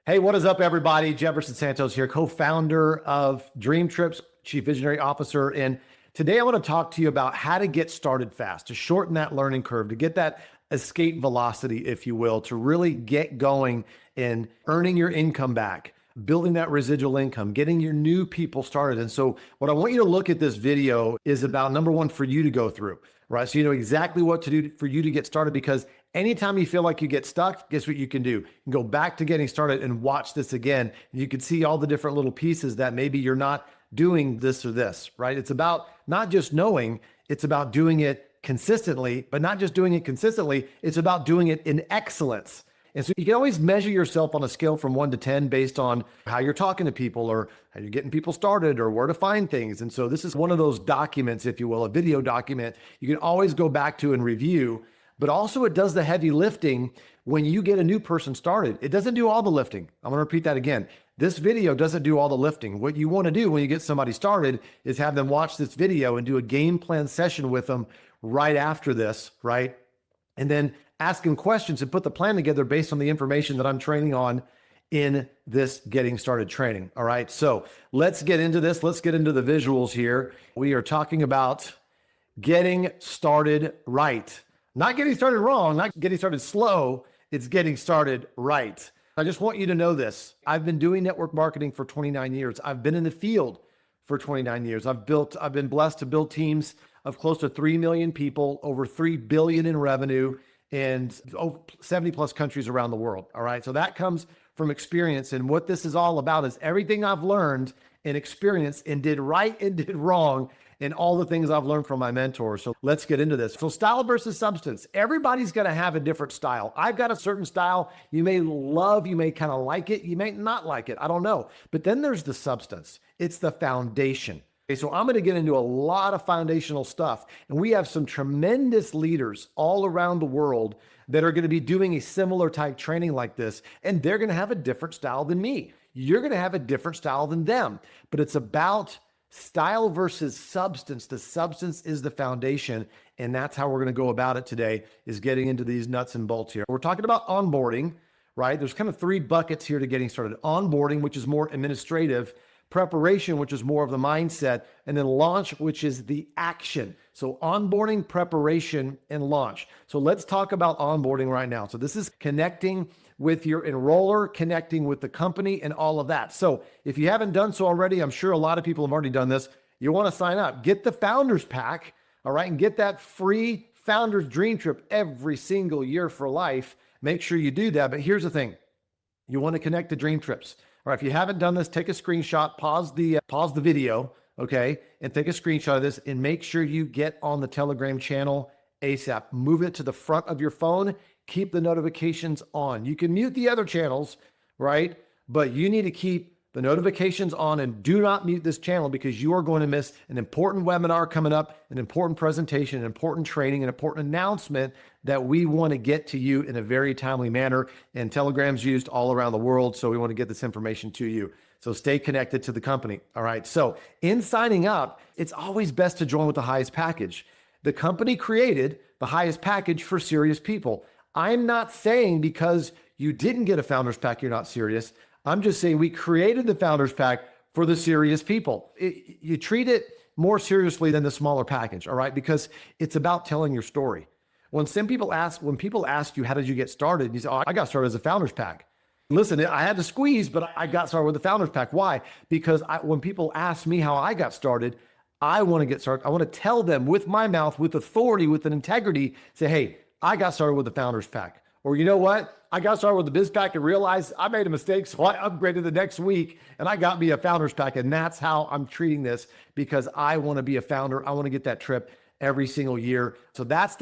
Hey, what is up, everybody? Jefferson Santos here, co-founder of DreamTrips, Chief Visionary Officer. And today I want to talk to you about how to get started fast, to shorten that learning curve, to get that escape velocity, if you will, to really get going in earning your income back, building that residual income, getting your new people started. And so what I want you to look at this video is about, number one, for you to go through, right? So you know exactly what to do for you to get started, because anytime you feel like you get stuck, guess what you can do? You can go back to getting started and watch this again. And you can see all the different little pieces that maybe you're not doing this or this, right? It's about not just knowing, it's about doing it consistently, but not just doing it consistently, it's about doing it in excellence. And so you can always measure yourself on a scale from 1 to 10 based on how you're talking to people or how you're getting people started or where to find things. And so this is one of those documents, if you will, a video document you can always go back to and review. But also it does the heavy lifting when you get a new person started. It doesn't do all the lifting. I'm going to repeat that again. This video doesn't do all the lifting. What you want to do when you get somebody started is have them watch this video and do a game plan session with them right after this, right? And then ask them questions and put the plan together based on the information that I'm training on in this getting started training. All right. So let's get into this. Let's get into the visuals here. We are talking about getting started right. Not getting started wrong, not getting started slow, it's getting started right. I just want you to know this. I've been doing network marketing for 29 years. I've been in the field for 29 years. I've been blessed to build teams of close to 3 million people, over 3 billion in revenue, and 70 plus countries around the world. All right. So that comes from experience. And what this is all about is everything I've learned and experienced and did right and did wrong, and all the things I've learned from my mentors. So let's get into this. So style versus substance. Everybody's going to have a different style. I've got a certain style you may love, you may kind of like it, you may not like it. I don't know. But then there's the substance. It's the foundation. Okay, so I'm going to get into a lot of foundational stuff. And we have some tremendous leaders all around the world that are going to be doing a similar type training like this. And they're going to have a different style than me. You're going to have a different style than them. But it's about style versus substance. The substance is the foundation, and that's how we're going to go about it today, is getting into these nuts and bolts here. We're talking about onboarding, right? There's kind of 3 buckets here to getting started. Onboarding, which is more administrative, preparation, which is more of the mindset, and then launch, which is the action. So onboarding, preparation, and launch. So let's talk about onboarding right now. So this is connecting with your enroller, connecting with the company, and all of that. So if you haven't done so already, I'm sure a lot of people have already done this. You want to sign up, get the Founders Pack, all right, and get that free Founders Dream Trip every single year for life. Make sure you do that. But here's the thing. You want to connect to DreamTrips. All right, if you haven't done this, take a screenshot, pause the video, okay, and take a screenshot of this and make sure you get on the Telegram channel ASAP. Move it to the front of your phone. Keep the notifications on. You can mute the other channels, right? But you need to keep the notifications on, and do not mute this channel, because you are going to miss an important webinar coming up, an important presentation, an important training, an important announcement that we want to get to you in a very timely manner. And Telegram's used all around the world, so we want to get this information to you. So stay connected to the company. All right. So in signing up, it's always best to join with the highest package. The company created the highest package for serious people. I'm not saying because you didn't get a Founders Pack, you're not serious. I'm just saying we created the Founders Pack for the serious people. You treat it more seriously than the smaller package, all right? Because it's about telling your story. When people ask you, how did you get started? You say, oh, I got started as a Founders Pack. Listen, I had to squeeze, but I got started with the Founders Pack. Why? Because when people ask me how I got started, I want to get started. I want to tell them with my mouth, with authority, with an integrity, say, hey, I got started with the Founders Pack. Or you know what? I got started with the Biz Pack and realized I made a mistake, so I upgraded the next week and I got me a Founders Pack. And that's how I'm treating this, because I want to be a founder. I want to get that trip every single year. So that's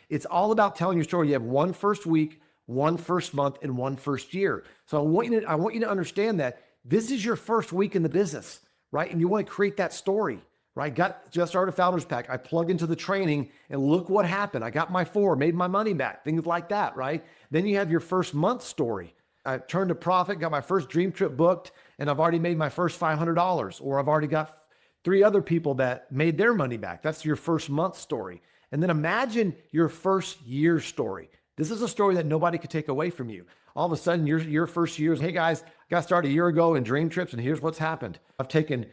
it's all about telling your story. You have one first week, one first month, and one first year. So I want you to understand that this is your first week in the business, right? And you want to create that story. Right? Just started a Founders Pack. I plugged into the training and look what happened. I got my 4, made my money back, things like that, right? Then you have your first month story. I turned a profit, got my first dream trip booked, and I've already made my first $500, or I've already got 3 other people that made their money back. That's your first month story. And then imagine your first year story. This is a story that nobody could take away from you. all of a sudden your first year is, hey guys, I got started a year ago in DreamTrips and here's what's happened. I've taken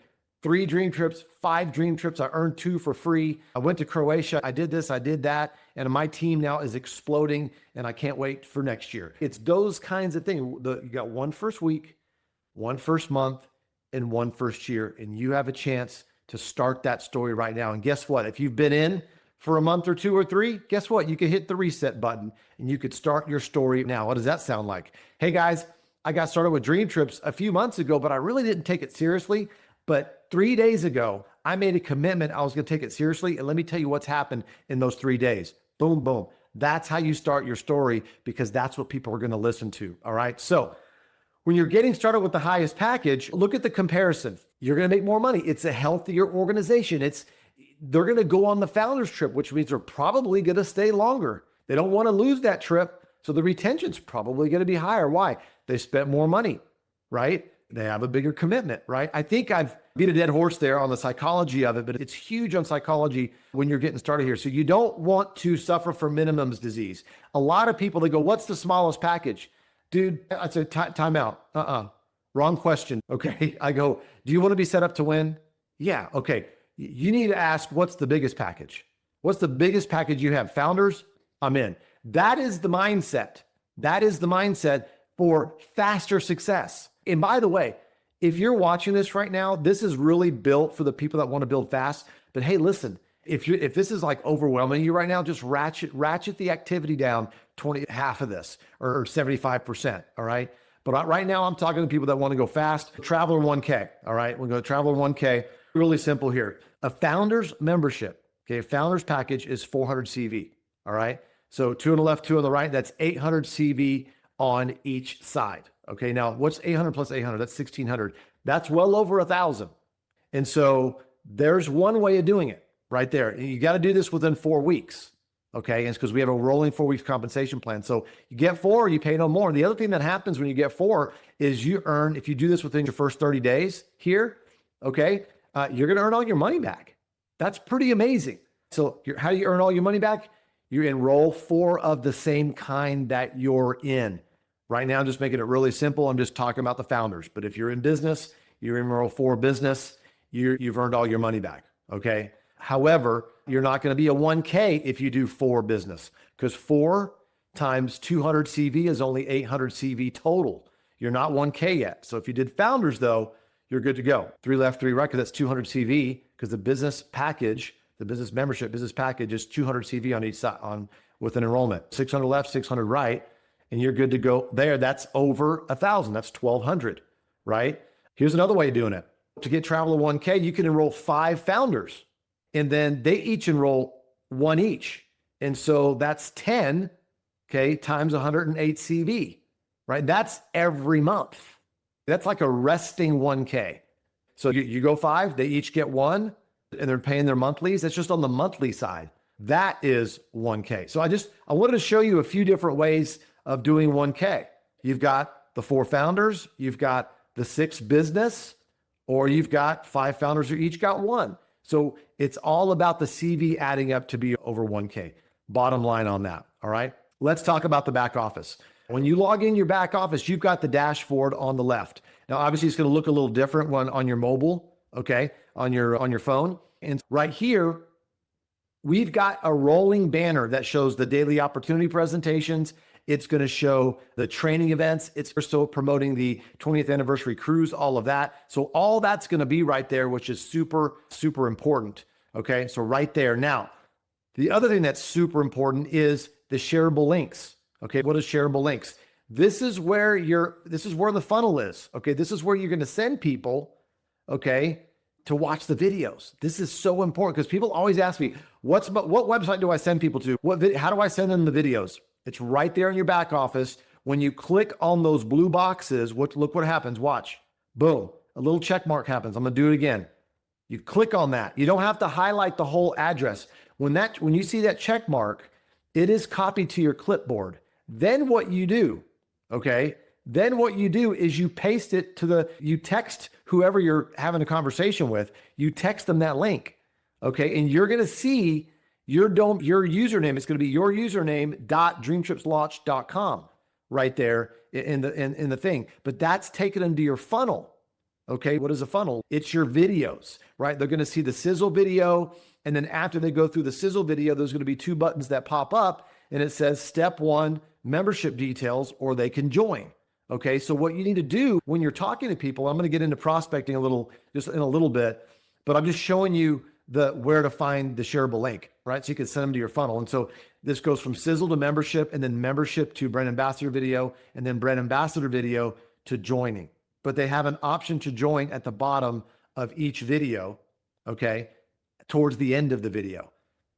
3 dream trips, 5 dream trips. I earned 2 for free. I went to Croatia. I did this, I did that. And my team now is exploding and I can't wait for next year. It's those kinds of things. You got 1 first week, 1 first month, and 1 first year. And you have a chance to start that story right now. And guess what? If you've been in for a month or 2 or 3, guess what? You can hit the reset button and you could start your story now. What does that sound like? Hey guys, I got started with DreamTrips a few months ago, but I really didn't take it seriously. But 3 days ago, I made a commitment I was going to take it seriously. And let me tell you what's happened in those 3 days. Boom, boom. That's how you start your story, because that's what people are going to listen to. All right. So when you're getting started with the highest package, look at the comparison. You're going to make more money. It's a healthier organization. They're going to go on the founders trip, which means they're probably going to stay longer. They don't want to lose that trip. So the retention's probably going to be higher. Why? They spent more money, right? They have a bigger commitment, right? I think I've beat a dead horse there on the psychology of it, but it's huge on psychology when you're getting started here. So you don't want to suffer from minimums disease. A lot of people, they go, what's the smallest package? Dude, I said, time out. Wrong question. Okay. I go, do you want to be set up to win? Yeah. Okay. You need to ask, what's the biggest package? What's the biggest package you have? Founders? I'm in. That is the mindset. That is the mindset for faster success. And by the way, if you're watching this right now, this is really built for the people that want to build fast. But hey, listen, if this is like overwhelming you right now, just ratchet the activity down half of this or 75%. All right. But right now I'm talking to people that want to go fast. Traveler 1K. All right. We're going to Traveler 1K. Really simple here. A founder's membership. Okay. A founder's package is 400 CV. All right. So 2 on the left, 2 on the right. That's 800 CV on each side. Okay, now what's 800 plus 800? That's 1,600. That's well over 1,000. And so there's one way of doing it right there. You got to do this within 4 weeks. Okay, and it's because we have a rolling 4 weeks compensation plan. So you get 4, you pay no more. And the other thing that happens when you get 4 is you earn, if you do this within your first 30 days here, okay, you're going to earn all your money back. That's pretty amazing. So how do you earn all your money back? You enroll 4 of the same kind that you're in. Right now, I'm just making it really simple. I'm just talking about the founders. But if you're in business, you're enroll 4 business, you've earned all your money back. Okay. However, you're not going to be a 1K if you do 4 business, because 4 times 200 CV is only 800 CV total. You're not 1K yet. So if you did founders though, you're good to go. 3 left, 3 right, because that's 200 CV, because the business package, the business membership business package is 200 CV on each side with an enrollment. 600 left, 600 right. And you're good to go there. That's over 1,000. That's 1,200, right? Here's another way of doing it. To get Traveler 1K, you can enroll 5 founders, and then they each enroll 1 each. And so that's 10, okay, times 108 CV, right? That's every month. That's like a resting 1K. So you go 5, they each get 1, and they're paying their monthlies. That's just on the monthly side. That is 1K. So I wanted to show you a few different ways of doing 1K. You've got the 4 founders, you've got the 6 business, or you've got 5 founders who each got 1. So it's all about the CV adding up to be over 1K. Bottom line on that. All right. Let's talk about the back office. When you log in your back office, you've got the dashboard on the left. Now, obviously it's going to look a little different when on your mobile, okay, on your phone. And right here, we've got a rolling banner that shows the daily opportunity presentations. It's going to show the training events. It's still promoting the 20th anniversary cruise, all of that. So all that's going to be right there, which is super, super important. Okay. So right there. Now, the other thing that's super important is the shareable links. Okay. What is shareable links? This is where the funnel is. Okay. This is where you're going to send people, okay, to watch the videos. This is so important because people always ask me, what website do I send people to? How do I send them the videos? It's right there in your back office. When you click on those blue boxes, look what happens. Watch. Boom. A little check mark happens. I'm going to do it again. You click on that. You don't have to highlight the whole address. When you see that check mark, it is copied to your clipboard. Then what you do, okay? Then what you do is you paste it you text whoever you're having a conversation with, you text them that link, okay? And you're going to see your username. It's going to be your username.dreamtripslaunch.com right there. in the thing, but that's taken them to your funnel. Okay, what is a funnel? It's your videos, right? They're going to see the sizzle video. And then after they go through the sizzle video, there's going to be 2 buttons that pop up and it says step 1, membership details, or they can join. Okay, so what you need to do when you're talking to people, I'm going to get into prospecting just in a little bit, but I'm just showing you where to find the shareable link, right? So you can send them to your funnel. And so this goes from sizzle to membership, and then membership to brand ambassador video, and then brand ambassador video to joining. But they have an option to join at the bottom of each video, okay, towards the end of the video.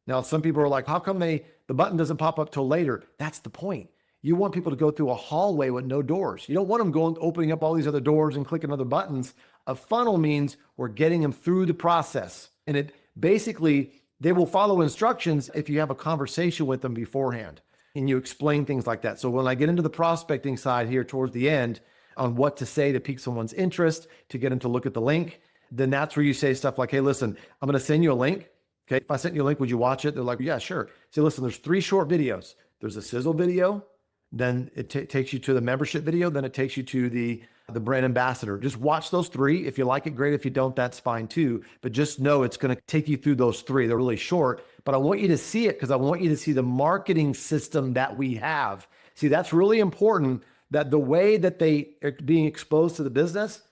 Now, some people are like, how come the button doesn't pop up till later? That's the point. You want people to go through a hallway with no doors. You don't want them opening up all these other doors and clicking other buttons. A funnel means we're getting them through the process. And it basically, they will follow instructions if you have a conversation with them beforehand and you explain things like that. So when I get into the prospecting side here towards the end on what to say to pique someone's interest, to get them to look at the link, then that's where you say stuff like, hey, listen, I'm going to send you a link. Okay, if I sent you a link, would you watch it? They're like, yeah, sure. Say, listen, there's 3 short videos. There's a sizzle video, then it takes you to the membership video, then it takes you to the brand ambassador. Just watch those 3. If you like it, great. If you don't, that's fine too. But just know it's going to take you through those 3. They're really short, but I want you to see it because I want you to see the marketing system that we have. See, that's really important, that the way that they are being exposed to the business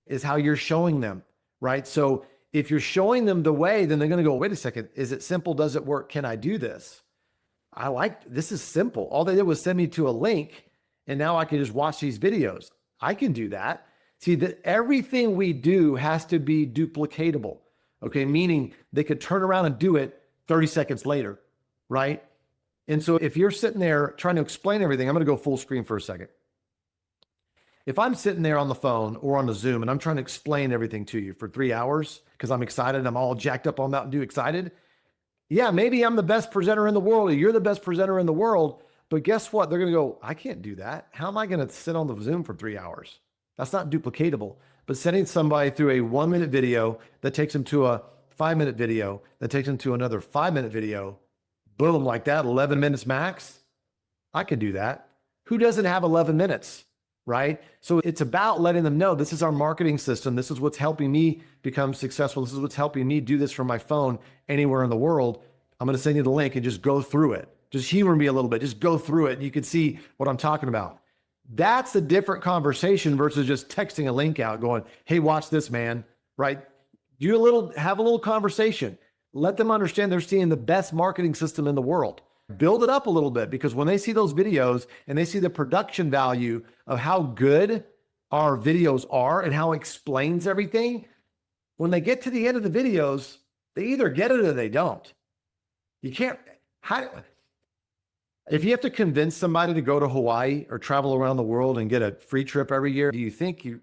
is how you're showing them, right? So if you're showing them the way, then they're going to go, wait a second, is it simple? Does it work? Can I do this? This is simple. All they did was send me to a link and now I can just watch these videos. I can do that. See, that everything we do has to be duplicatable. Okay. Meaning they could turn around and do it 30 seconds later. Right. And so if you're sitting there trying to explain everything, I'm going to go full screen for a second. If I'm sitting there on the phone or on the Zoom and I'm trying to explain everything to you for 3 hours because I'm excited, I'm all jacked up on Mountain Dew excited. Yeah, maybe I'm the best presenter in the world or you're the best presenter in the world, but guess what? They're going to go, I can't do that. How am I going to sit on the Zoom for 3 hours? That's not duplicatable. But sending somebody through a 1-minute video that takes them to a 5-minute video that takes them to another 5-minute video, boom, like that, 11 minutes max. I can do that. Who doesn't have 11 minutes? Right? So it's about letting them know this is our marketing system. This is what's helping me become successful. This is what's helping me do this from my phone anywhere in the world. I'm going to send you the link and just go through it. Just humor me a little bit. Just go through it. And you can see what I'm talking about. That's a different conversation versus just texting a link out going, hey, watch this, man. Right? Have a little conversation. Let them understand they're seeing the best marketing system in the world. Build it up a little bit because when they see those videos and they see the production value of how good our videos are and how it explains everything, when they get to the end of the videos, they either get it or they don't. You can't, if you have to convince somebody to go to Hawaii or travel around the world and get a free trip every year, do you think you're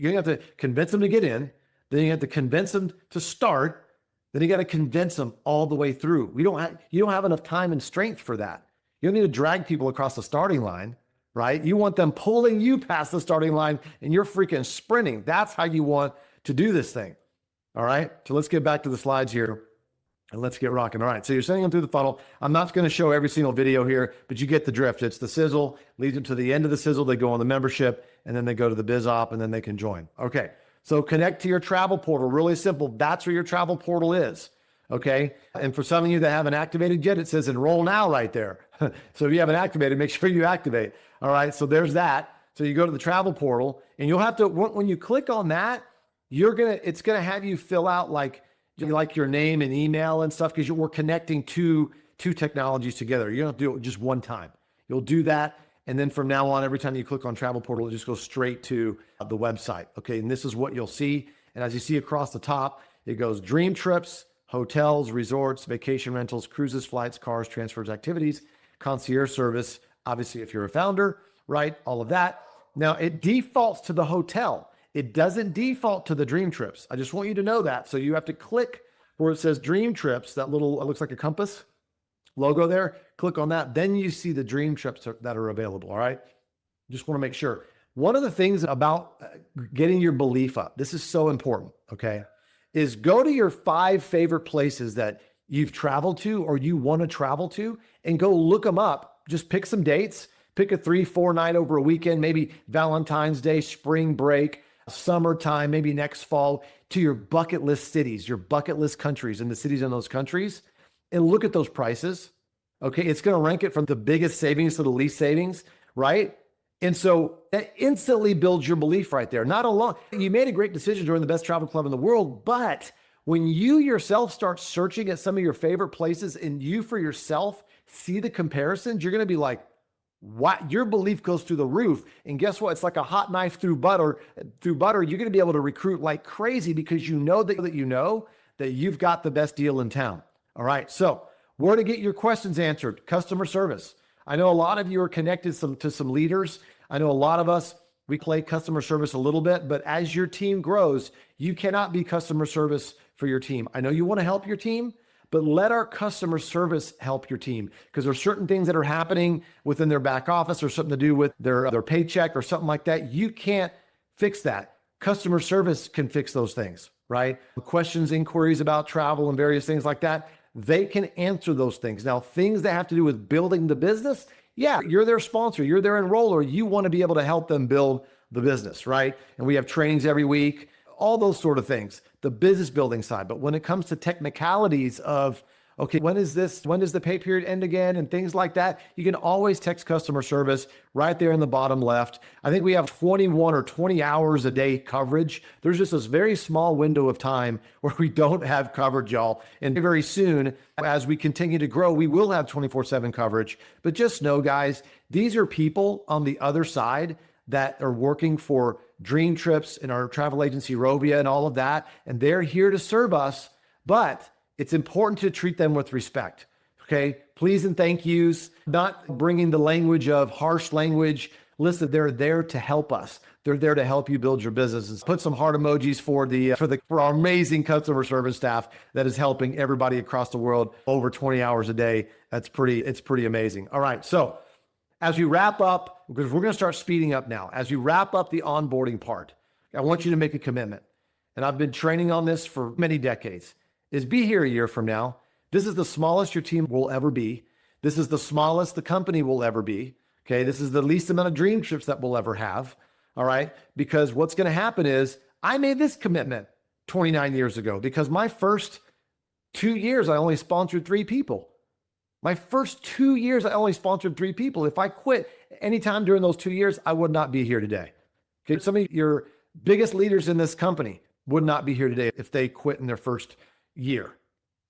going to have to convince them to get in, then you have to convince them to start, then you got to convince them all the way through. You don't have enough time and strength for that. You don't need to drag people across the starting line, right? You want them pulling you past the starting line and you're freaking sprinting. That's how you want to do this thing. All right. So let's get back to the slides here and let's get rocking. All right. So you're sending them through the funnel. I'm not going to show every single video here, but you get the drift. It's the sizzle, leads them to the end of the sizzle. They go on the membership and then they go to the biz op and then they can join. Okay. So connect to your travel portal. Really simple. That's where your travel portal is. Okay. And for some of you that haven't activated yet, it says enroll now right there. So if you haven't activated, make sure you activate. All right. So there's that. So you go to the travel portal and you'll have to, when you click on that, it's going to have you fill out like your name and email and stuff because we're connecting two technologies together. You don't have to do it just one time. You'll do that. And then from now on, every time you click on travel portal, it just goes straight to the website. Okay. And this is what you'll see. And as you see across the top, it goes DreamTrips, hotels, resorts, vacation rentals, cruises, flights, cars, transfers, activities, concierge service. Obviously, if you're a founder, right? All of that. Now it defaults to the hotel. It doesn't default to the DreamTrips. I just want you to know that. So you have to click where it says DreamTrips, that little, it looks like a compass logo there. Click on that. Then you see the DreamTrips that are available. All right. Just want to make sure. One of the things about getting your belief up, this is so important. Okay. Is go to your 5 favorite places that you've traveled to or you want to travel to and go look them up. Just pick some dates, pick a 3-4 night over a weekend, maybe Valentine's Day, spring break, summertime, maybe next fall, to your bucket list cities, your bucket list countries, and the cities in those countries, and look at those prices. Okay. It's going to rank it from the biggest savings to the least savings, right? And so that instantly builds your belief right there. Not alone. You made a great decision during the best travel club in the world, but when you yourself start searching at some of your favorite places and you for yourself see the comparisons, you're going to be like, what? Your belief goes through the roof. And guess what? It's like a hot knife through butter. You're going to be able to recruit like crazy because you know that you've got the best deal in town. All right. So where to get your questions answered? Customer service. I know a lot of you are connected to some leaders. I know a lot of us, we play customer service a little bit, but as your team grows, you cannot be customer service for your team. I know you want to help your team, but let our customer service help your team, because there's certain things that are happening within their back office or something to do with their paycheck or something like that. You can't fix that. Customer service can fix those things, right? Questions, inquiries about travel and various things like that, they can answer those things. Now, things that have to do with building the business, yeah, you're their sponsor, you're their enroller. You want to be able to help them build the business, right? And we have trainings every week, all those sort of things, the business building side. But when it comes to technicalities of, okay, when does the pay period end again? And things like that, you can always text customer service right there in the bottom left. I think we have 21 or 20 hours a day coverage. There's just this very small window of time where we don't have coverage, y'all. And very soon, as we continue to grow, we will have 24/7 coverage. But just know, guys, these are people on the other side that are working for DreamTrips and our travel agency, Rovia, and all of that. And they're here to serve us, but it's important to treat them with respect. Okay. Please and thank yous, not bringing the language of harsh language. Listen, they're there to help us. They're there to help you build your businesses. Put some heart emojis for our amazing customer service staff that is helping everybody across the world over 20 hours a day. It's pretty amazing. All right. So as we wrap up, because we're going to start speeding up now, as we wrap up the onboarding part, I want you to make a commitment. And I've been training on this for many decades. Is be here a year from now. This is the smallest your team will ever be. This is the smallest the company will ever be. Okay. This is the least amount of DreamTrips that we'll ever have. All right. Because what's going to happen is I made this commitment 29 years ago because my first 2 years, I only sponsored 3 people. My first 2 years, I only sponsored 3 people. If I quit anytime during those 2 years, I would not be here today. Okay. Some of your biggest leaders in this company would not be here today if they quit in their first year.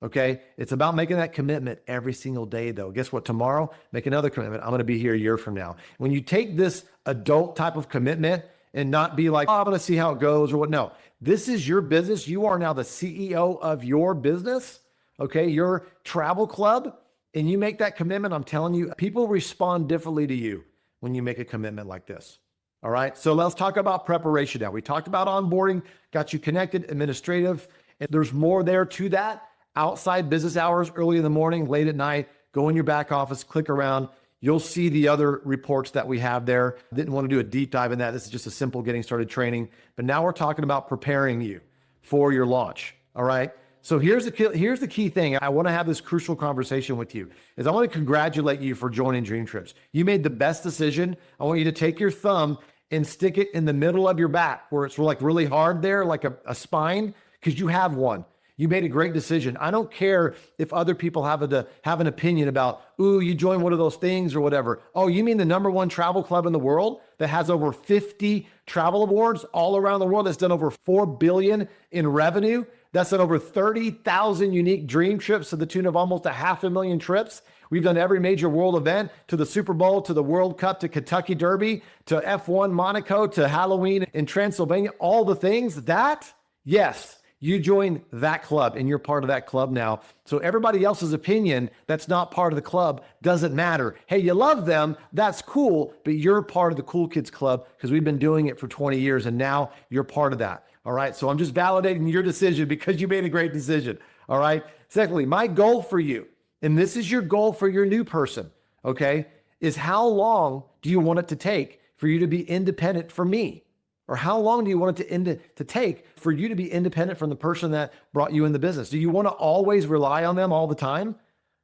Okay. It's about making that commitment every single day though. Guess what? Tomorrow, make another commitment. I'm going to be here a year from now. When you take this adult type of commitment and not be like, oh, I'm going to see how it goes or what. No, this is your business. You are now the CEO of your business. Okay. Your travel club. And you make that commitment. I'm telling you, people respond differently to you when you make a commitment like this. All right. So let's talk about preparation now. We talked about onboarding, got you connected, administrative. And there's more there to that. Outside business hours, early in the morning, late at night, go in your back office, click around. You'll see the other reports that we have there. Didn't want to do a deep dive in that. This is just a simple getting started training. But now we're talking about preparing you for your launch. All right. So here's the key thing. I want to have this crucial conversation with you is I want to congratulate you for joining DreamTrips. You made the best decision. I want you to take your thumb and stick it in the middle of your back where it's like really hard there, like a spine, because you have one. You made a great decision. I don't care if other people have an opinion about, ooh, you joined one of those things or whatever. Oh, you mean the #1 travel club in the world that has over 50 travel awards all around the world, that's done over $4 billion in revenue, that's done over 30,000 unique dream trips to the tune of almost 500,000 trips. We've done every major world event, to the Super Bowl, to the World Cup, to Kentucky Derby, to F1 Monaco, to Halloween in Transylvania, all the things. That, yes, you join that club and you're part of that club now. So everybody else's opinion that's not part of the club doesn't matter. Hey, you love them, that's cool, but you're part of the Cool Kids Club because we've been doing it for 20 years and now you're part of that. All right. So I'm just validating your decision because you made a great decision. All right. Secondly, my goal for you, and this is your goal for your new person, okay, is how long do you want it to take for you to be independent from me? Or how long do you want it to take for you to be independent from the person that brought you in the business? Do you want to always rely on them all the time?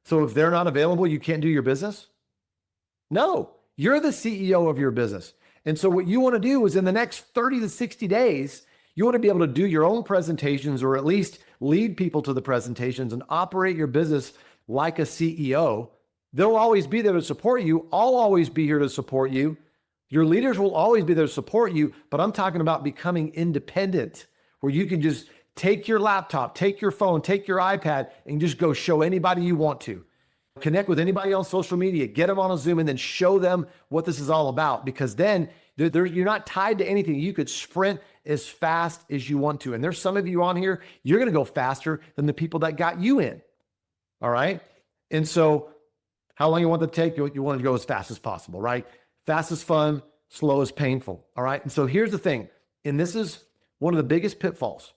So if they're not available, you can't do your business? No, You're the CEO of your business. And so what you want to do is in the next 30 to 60 days, you want to be able to do your own presentations or at least lead people to the presentations and operate your business like a CEO. They'll always be there to support you. I'll always be here to support you. Your leaders will always be there to support you, but I'm talking about becoming independent, where you can just take your laptop, take your phone, take your iPad, and just go show anybody you want to. Connect with anybody on social media, get them on a Zoom, and then show them what this is all about, because then you're not tied to anything. You could sprint as fast as you want to. And there's some of you on here, you're going to go faster than the people that got you in. All right. And so how long you want to take? You want to go as fast as possible, right? Fast is fun, slow is painful. All right. And so here's the thing. And this is one of the biggest pitfalls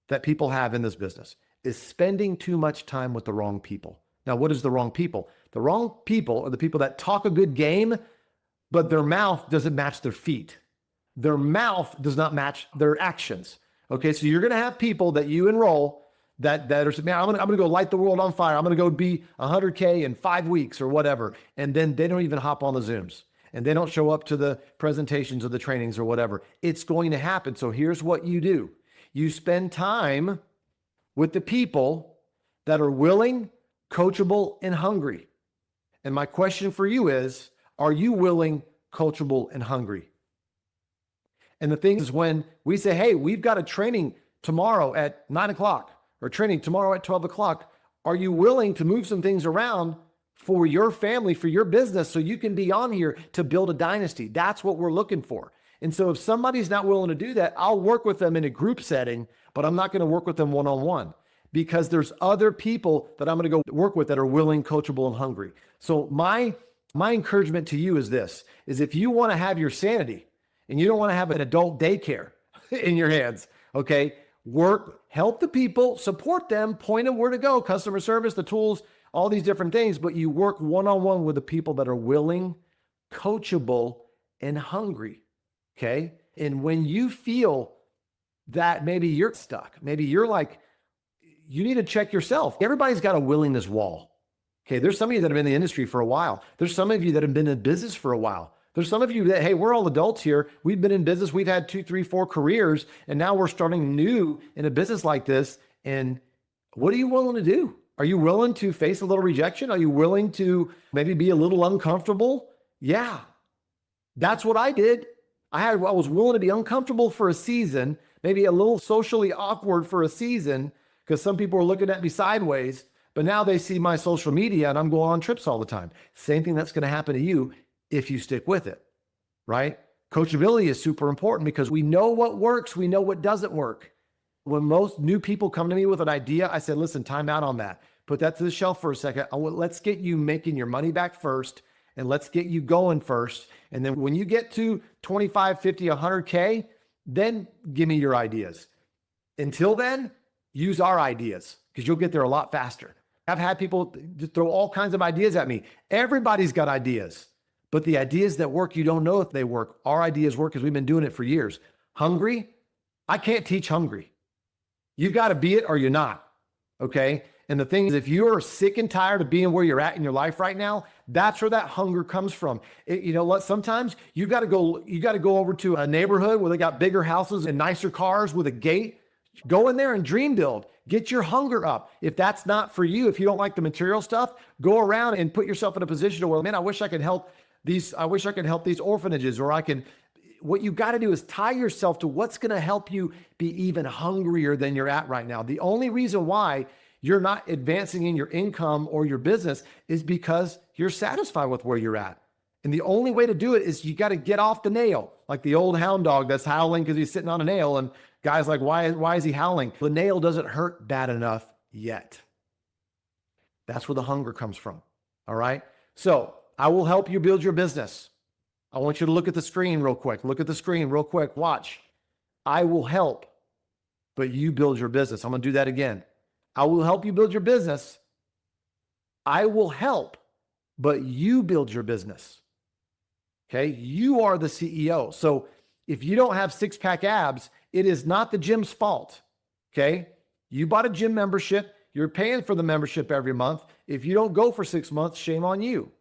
that people have in this business, is spending too much time with the wrong people. Now, what is the wrong people? The wrong people are the people that talk a good game, but their mouth doesn't match their feet. Their mouth does not match their actions. Okay, so you're going to have people that you enroll that are saying, man, I'm going to go light the world on fire. I'm going to go be 100K in 5 weeks or whatever. And then they don't even hop on the Zooms and they don't show up to the presentations or the trainings or whatever. It's going to happen. So here's what you do. You spend time with the people that are willing, coachable, and hungry. And my question for you is, are you willing, coachable, and hungry? And the thing is, when we say, hey, we've got a training tomorrow at 9 o'clock or training tomorrow at 12 o'clock, are you willing to move some things around for your family, for your business, so you can be on here to build a dynasty? That's what we're looking for. And so if somebody's not willing to do that, I'll work with them in a group setting, but I'm not going to work with them one-on-one, because there's other people that I'm going to go work with that are willing, coachable, and hungry. So my encouragement to you is this, is if you want to have your sanity and you don't want to have an adult daycare in your hands, okay, help the people, support them, point them where to go, customer service, the tools, all these different things, but you work one-on-one with the people that are willing, coachable, and hungry, okay? And when you feel that maybe you're stuck, maybe you're like, you need to check yourself. Everybody's got a willingness wall. Okay, there's some of you that have been in the industry for a while. There's some of you that have been in business for a while. There's some of you that, hey, we're all adults here. We've been in business. We've had 2, 3, 4 careers, and now we're starting new in a business like this. And what are you willing to do? Are you willing to face a little rejection? Are you willing to maybe be a little uncomfortable? Yeah, that's what I did. I was willing to be uncomfortable for a season, maybe a little socially awkward for a season, because some people are looking at me sideways, but now they see my social media and I'm going on trips all the time. Same thing that's going to happen to you if you stick with it, right? Coachability is super important because we know what works. We know what doesn't work. When most new people come to me with an idea, I said, listen, time out on that. Put that to the shelf for a second. Let's get you making your money back first, and let's get you going first. And then when you get to 25, 50, 100K, then give me your ideas. Until then, use our ideas, because you'll get there a lot faster. I've had people just throw all kinds of ideas at me. Everybody's got ideas, but the ideas that work, you don't know if they work. Our ideas work because we've been doing it for years. Hungry? I can't teach hungry. You got to be it or you're not. Okay. And the thing is, if you're sick and tired of being where you're at in your life right now, that's where that hunger comes from. You know what? Sometimes you got to go over to a neighborhood where they got bigger houses and nicer cars with a gate. Go in there and dream build. Get your hunger up. If that's not for you, if you don't like the material stuff, go around and put yourself in a position where, man, I wish I could help these orphanages, or what you got to do is tie yourself to what's going to help you be even hungrier than you're at right now. The only reason why you're not advancing in your income or your business is because you're satisfied with where you're at. And the only way to do it is you got to get off the nail, like the old hound dog that's howling because he's sitting on a nail. And guys like, why is he howling? The nail doesn't hurt bad enough yet. That's where the hunger comes from. All right. So I will help you build your business. I want you to look at the screen real quick. Look at the screen real quick. Watch. I will help, but you build your business. I'm going to do that again. I will help you build your business. I will help, but you build your business. Okay. You are the CEO. So if you don't have 6-pack abs, it is not the gym's fault. Okay. You bought a gym membership. You're paying for the membership every month. If you don't go for 6 months, shame on you.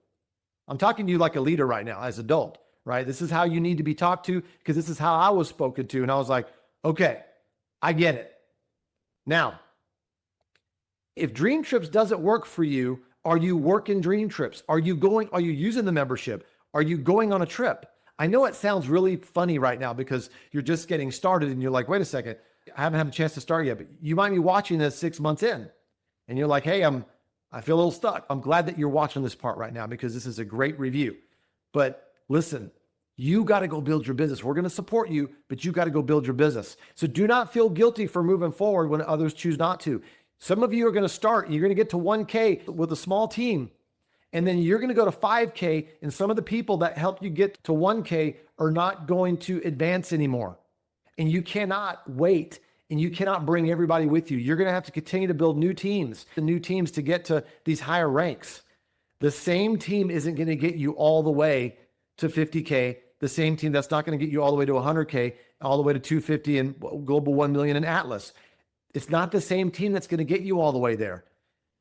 I'm talking to you like a leader right now as an adult, right? This is how you need to be talked to because this is how I was spoken to. And I was like, okay, I get it. Now, if DreamTrips doesn't work for you, are you working DreamTrips? Are you using the membership? Are you going on a trip? I know it sounds really funny right now because you're just getting started and you're like, wait a second, I haven't had a chance to start yet, but you might be watching this 6 months in and you're like, hey, I feel a little stuck. I'm glad that you're watching this part right now because this is a great review. But listen, you got to go build your business. We're going to support you, but you got to go build your business. So do not feel guilty for moving forward when others choose not to. Some of you are going to start, you're going to get to 1K with a small team, and then you're going to go to 5K, and some of the people that help you get to 1K are not going to advance anymore. And you cannot wait, and you cannot bring everybody with you. You're going to have to continue to build new teams to get to these higher ranks. The same team isn't going to get you all the way to 50K. The same team that's not going to get you all the way to 100K, all the way to 250 and Global 1 million in Atlas. It's not the same team that's going to get you all the way there.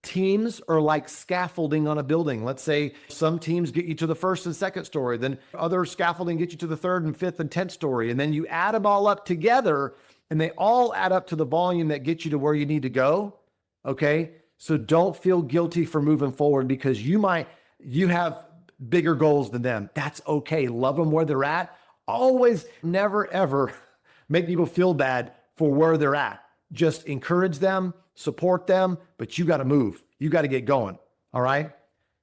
Teams are like scaffolding on a building. Let's say some teams get you to the first and second story, then other scaffolding get you to the third and fifth and 10th story. And then you add them all up together and they all add up to the volume that gets you to where you need to go. Okay. So don't feel guilty for moving forward because you have bigger goals than them. That's okay. Love them where they're at. Always, never, ever make people feel bad for where they're at. Just encourage them, support them, but you got to move. You got to get going. All right.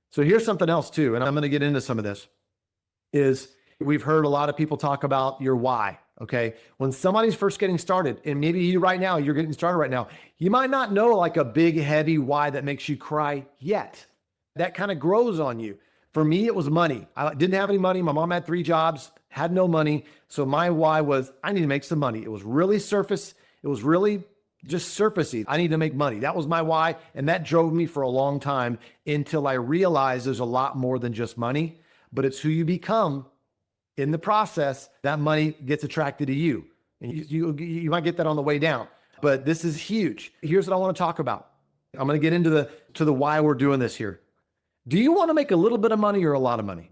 So here's something else too. And I'm going to get into some of this is we've heard a lot of people talk about your why. Okay. When somebody's first getting started, and maybe you right now, you're getting started right now, you might not know like a big, heavy why that makes you cry yet. That kind of grows on you. For me, it was money. I didn't have any money. My mom had 3 jobs, had no money. So my why was I need to make some money. It was really surface. It was really just surfacey. I need to make money. That was my why. And that drove me for a long time until I realized there's a lot more than just money, but it's who you become in the process. That money gets attracted to you. And you might get that on the way down, but this is huge. Here's what I want to talk about. I'm going to get into the why we're doing this here. Do you want to make a little bit of money or a lot of money?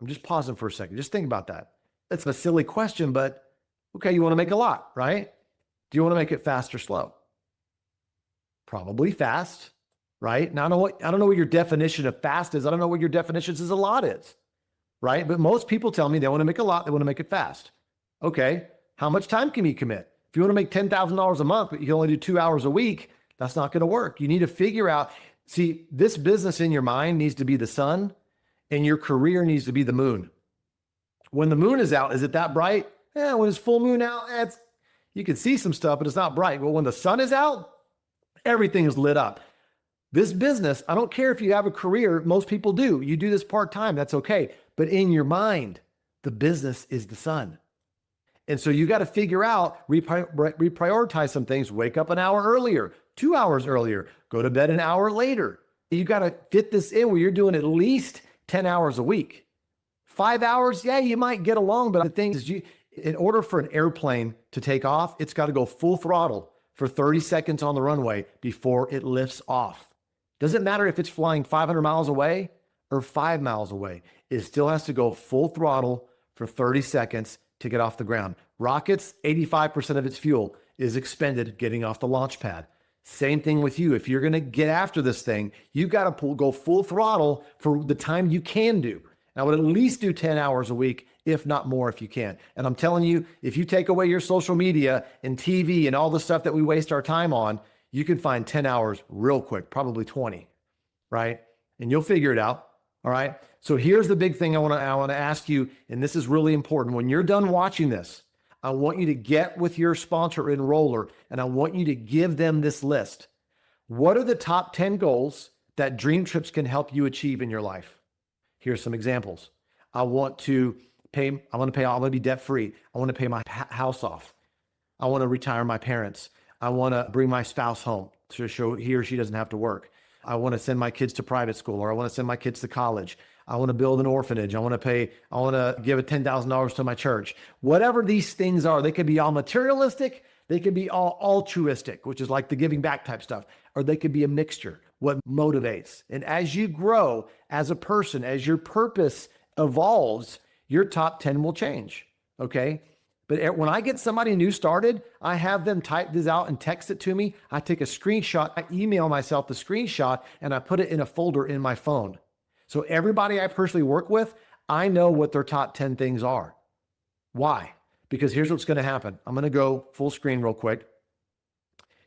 I'm just pausing for a second. Just think about that. That's a silly question, but okay, you want to make a lot, right? Do you want to make it fast or slow? Probably fast, right? Now, I don't know what your definition of fast is. I don't know what your definition of a lot is, right? But most people tell me they want to make a lot, they want to make it fast. Okay, how much time can you commit? If you want to make $10,000 a month, but you can only do 2 hours a week, that's not going to work. You need to figure out, see, this business in your mind needs to be the sun and your career needs to be the moon. When the moon is out, is it that bright? Yeah, when it's full moon out, you can see some stuff, but it's not bright. Well, when the sun is out, everything is lit up. This business, I don't care if you have a career, most people do. You do this part-time, that's okay. But in your mind, the business is the sun. And so you got to figure out, reprioritize some things, wake up an hour earlier, 2 hours earlier, go to bed an hour later. You got to fit this in where you're doing at least 10 hours a week. 5 hours, yeah, you might get along, but the thing is, in order for an airplane to take off, it's got to go full throttle for 30 seconds on the runway before it lifts off. Doesn't matter if it's flying 500 miles away or 5 miles away. It still has to go full throttle for 30 seconds to get off the ground. Rockets, 85% of its fuel is expended getting off the launch pad. Same thing with you. If you're going to get after this thing, you've got to go full throttle for the time you can do. I would at least do 10 hours a week, if not more, if you can. And I'm telling you, if you take away your social media and TV and all the stuff that we waste our time on, you can find 10 hours real quick, probably 20, right? And you'll figure it out. All right. So here's the big thing I want to ask you, and this is really important. When you're done watching this, I want you to get with your sponsor enroller, and I want you to give them this list. What are the top 10 goals that DreamTrips can help you achieve in your life? Here's some examples. I want to be debt free. I want to pay my house off. I want to retire my parents. I want to bring my spouse home to show he or she doesn't have to work. I want to send my kids to private school, or I want to send my kids to college. I want to build an orphanage. I want to give $10,000 to my church. Whatever these things are, they could be all materialistic. They could be all altruistic, which is like the giving back type stuff, or they could be a mixture. what motivates. And as you grow as a person, as your purpose evolves, your top 10 will change. Okay. But when I get somebody new started, I have them type this out and text it to me. I take a screenshot, I email myself the screenshot, and I put it in a folder in my phone. So everybody I personally work with, I know what their top 10 things are. Why? Because here's what's going to happen. I'm going to go full screen real quick.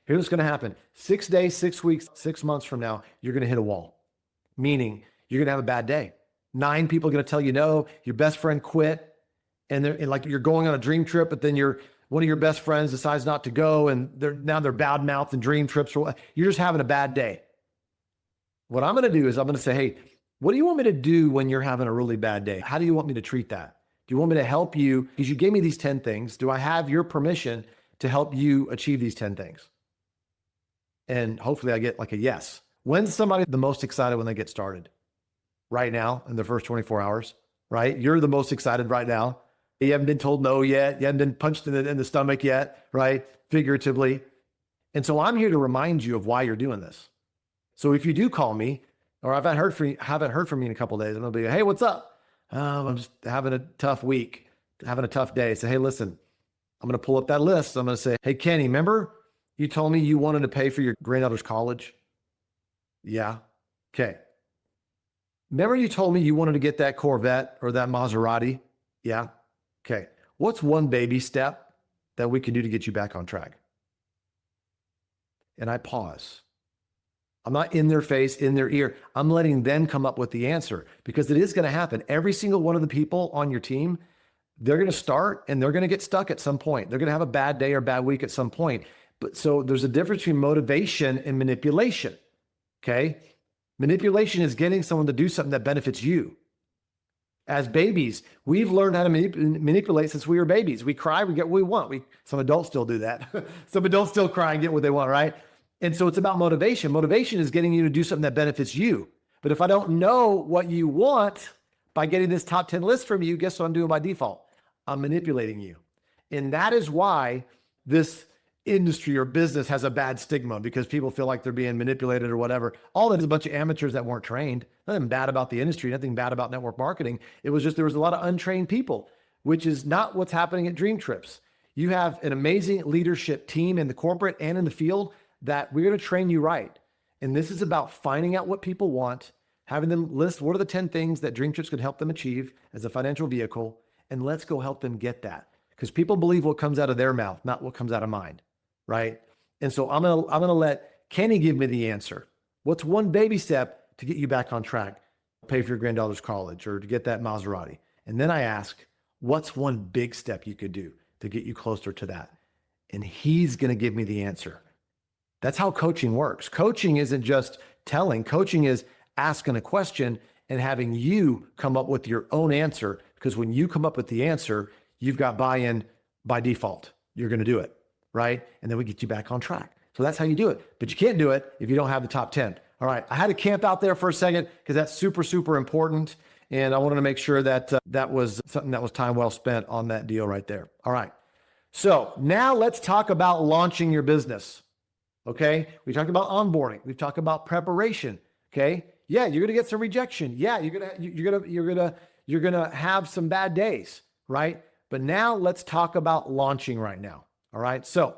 Here's what's going to happen. 6 days, 6 weeks, 6 months from now, you're going to hit a wall. Meaning you're going to have a bad day. 9 people are going to tell you no. Your best friend quit. And like you're going on a dream trip, but then one of your best friends decides not to go, and they're bad mouthed in dream trips. You're just having a bad day. What I'm going to do is I'm going to say, hey, what do you want me to do when you're having a really bad day? How do you want me to treat that? Do you want me to help you? Because you gave me these 10 things. Do I have your permission to help you achieve these 10 things? And hopefully I get like a yes. When's somebody the most excited when they get started? Right now, in the first 24 hours, right? You're the most excited right now. You haven't been told no yet. You haven't been punched in the stomach yet, right? Figuratively. And so I'm here to remind you of why you're doing this. So if you do call me, or I haven't heard from you in a couple of days, I'm going to be, hey, what's up? I'm just having a tough week, having a tough day. Say, hey, listen, I'm going to pull up that list. I'm going to say, hey, Kenny, remember you told me you wanted to pay for your granddaughter's college? Yeah. Okay. Remember you told me you wanted to get that Corvette or that Maserati? Yeah. Okay. What's one baby step that we can do to get you back on track? And I pause. I'm not in their face, in their ear. I'm letting them come up with the answer, because it is going to happen. Every single one of the people on your team, they're going to start and they're going to get stuck at some point. They're going to have a bad day or bad week at some point. But so there's a difference between motivation and manipulation. Okay. Manipulation is getting someone to do something that benefits you. As babies, we've learned how to manipulate since we were babies. We cry, we get what we want. Some adults still do that. Some adults still cry and get what they want, right? And so it's about motivation. Motivation is getting you to do something that benefits you. But if I don't know what you want by getting this top 10 list from you, guess what I'm doing by default? I'm manipulating you. And that is why this industry or business has a bad stigma, because people feel like they're being manipulated or whatever. All that is a bunch of amateurs that weren't trained. Nothing bad about the industry, nothing bad about network marketing. It was just there was a lot of untrained people, which is not what's happening at DreamTrips. You have an amazing leadership team in the corporate and in the field that we're going to train you right. And this is about finding out what people want, having them list what are the 10 things that DreamTrips could help them achieve as a financial vehicle, and let's go help them get that. Because people believe what comes out of their mouth, not what comes out of mine. Right? And so I'm gonna let Kenny give me the answer. What's one baby step to get you back on track? Pay for your granddaughter's college or to get that Maserati. And then I ask, what's one big step you could do to get you closer to that? And he's gonna give me the answer. That's how coaching works. Coaching isn't just telling. Coaching is asking a question and having you come up with your own answer. Because when you come up with the answer, you've got buy-in by default. You're gonna do it. Right? And then we get you back on track. So that's how you do it. But you can't do it if you don't have the top 10. All right. I had to camp out there for a second because that's super, super important. And I wanted to make sure that that was something that was time well spent on that deal right there. All right. So now let's talk about launching your business. Okay. We talked about onboarding. We've talked about preparation. Okay. Yeah. You're going to get some rejection. Yeah. You're going to have some bad days. Right. But now let's talk about launching right now. All right. So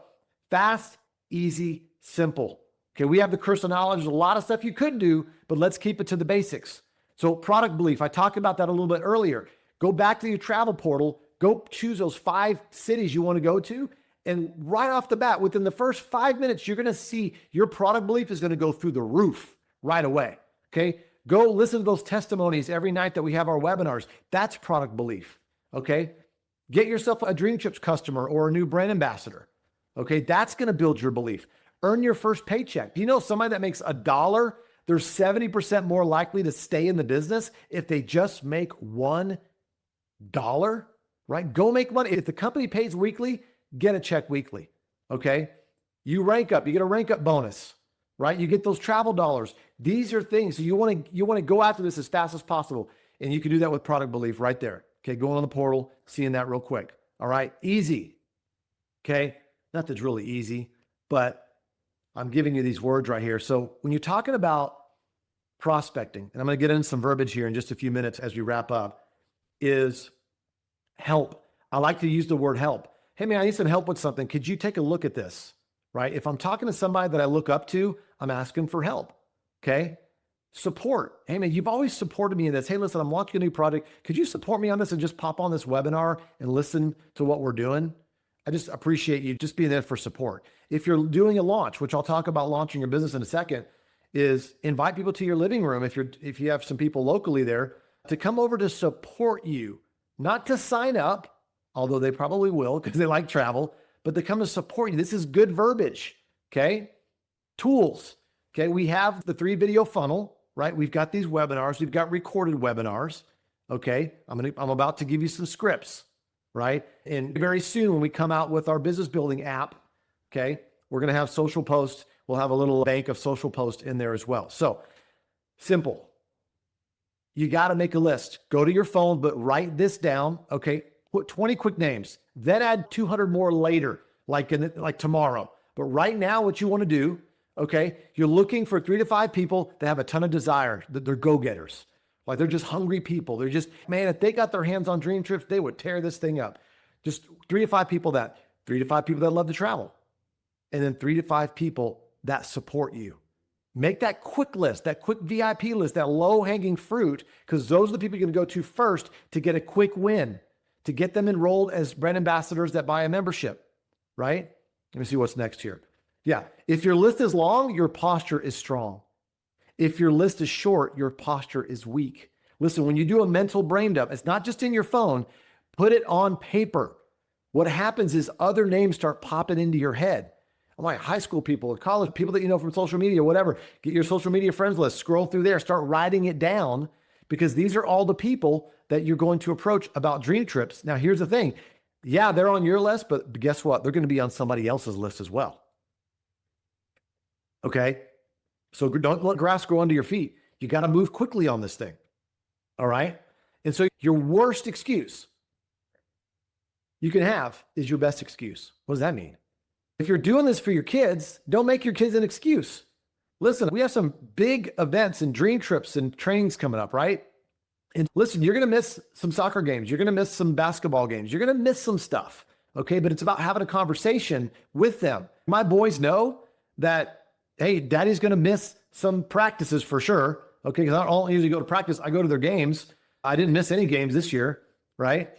fast, easy, simple. Okay. We have the curse of knowledge. There's a lot of stuff you could do, but let's keep it to the basics. So product belief, I talked about that a little bit earlier. Go back to your travel portal, go choose those 5 cities you want to go to. And right off the bat, within the first 5 minutes, you're going to see your product belief is going to go through the roof right away. Okay. Go listen to those testimonies every night that we have our webinars. That's product belief. Okay. Get yourself a DreamTrips customer or a new brand ambassador. Okay, that's going to build your belief. Earn your first paycheck. Do you know somebody that makes $1, they're 70% more likely to stay in the business if they just make $1, right? Go make money. If the company pays weekly, get a check weekly. Okay, you rank up, you get a rank up bonus, right? You get those travel dollars. These are things. So you want to go after this as fast as possible. And you can do that with product belief right there. Okay, going on the portal, seeing that real quick. All right, easy. Okay, not that's really easy, but I'm giving you these words right here. So when you're talking about prospecting, and I'm going to get into some verbiage here in just a few minutes as we wrap up, is help. I like to use the word help. Hey man, I need some help with something. Could you take a look at this? Right? If I'm talking to somebody that I look up to, I'm asking for help. Okay. Support. Hey man, you've always supported me in this. Hey, listen, I'm launching a new project. Could you support me on this and just pop on this webinar and listen to what we're doing? I just appreciate you just being there for support. If you're doing a launch, which I'll talk about launching your business in a second, is invite people to your living room. If you have some people locally there to come over to support you, not to sign up, although they probably will because they like travel, but to come to support you. This is good verbiage. Okay. Tools. Okay. We have the 3-video funnel, right? We've got these webinars. We've got recorded webinars. Okay. I'm about to give you some scripts, right? And very soon when we come out with our business building app, okay, we're going to have social posts. We'll have a little bank of social posts in there as well. So simple. You got to make a list. Go to your phone, but write this down. Okay. Put 20 quick names, then add 200 more later, like tomorrow. But right now, what you want to do, okay, you're looking for 3 to 5 people that have a ton of desire, that they're go-getters. Like they're just hungry people. They're just, man, if they got their hands on DreamTrips, they would tear this thing up. Just 3 to 5 people that love to travel. And then 3 to 5 people that support you. Make that quick list, that quick VIP list, that low-hanging fruit, because those are the people you're going to go to first to get a quick win, to get them enrolled as brand ambassadors that buy a membership, right? Let me see what's next here. Yeah. If your list is long, your posture is strong. If your list is short, your posture is weak. Listen, when you do a mental brain dump, it's not just in your phone, put it on paper. What happens is other names start popping into your head. I'm like high school people, college people that you know from social media, whatever. Get your social media friends list, scroll through there, start writing it down, because these are all the people that you're going to approach about DreamTrips. Now, here's the thing. Yeah, they're on your list, but guess what? They're going to be on somebody else's list as well. Okay? So don't let grass grow under your feet. You got to move quickly on this thing. All right? And so your worst excuse you can have is your best excuse. What does that mean? If you're doing this for your kids, don't make your kids an excuse. Listen, we have some big events and DreamTrips and trainings coming up, right? And listen, you're going to miss some soccer games. You're going to miss some basketball games. You're going to miss some stuff. Okay. But it's about having a conversation with them. My boys know that, hey, daddy's going to miss some practices for sure. Okay. Because I don't usually go to practice. I go to their games. I didn't miss any games this year. Right.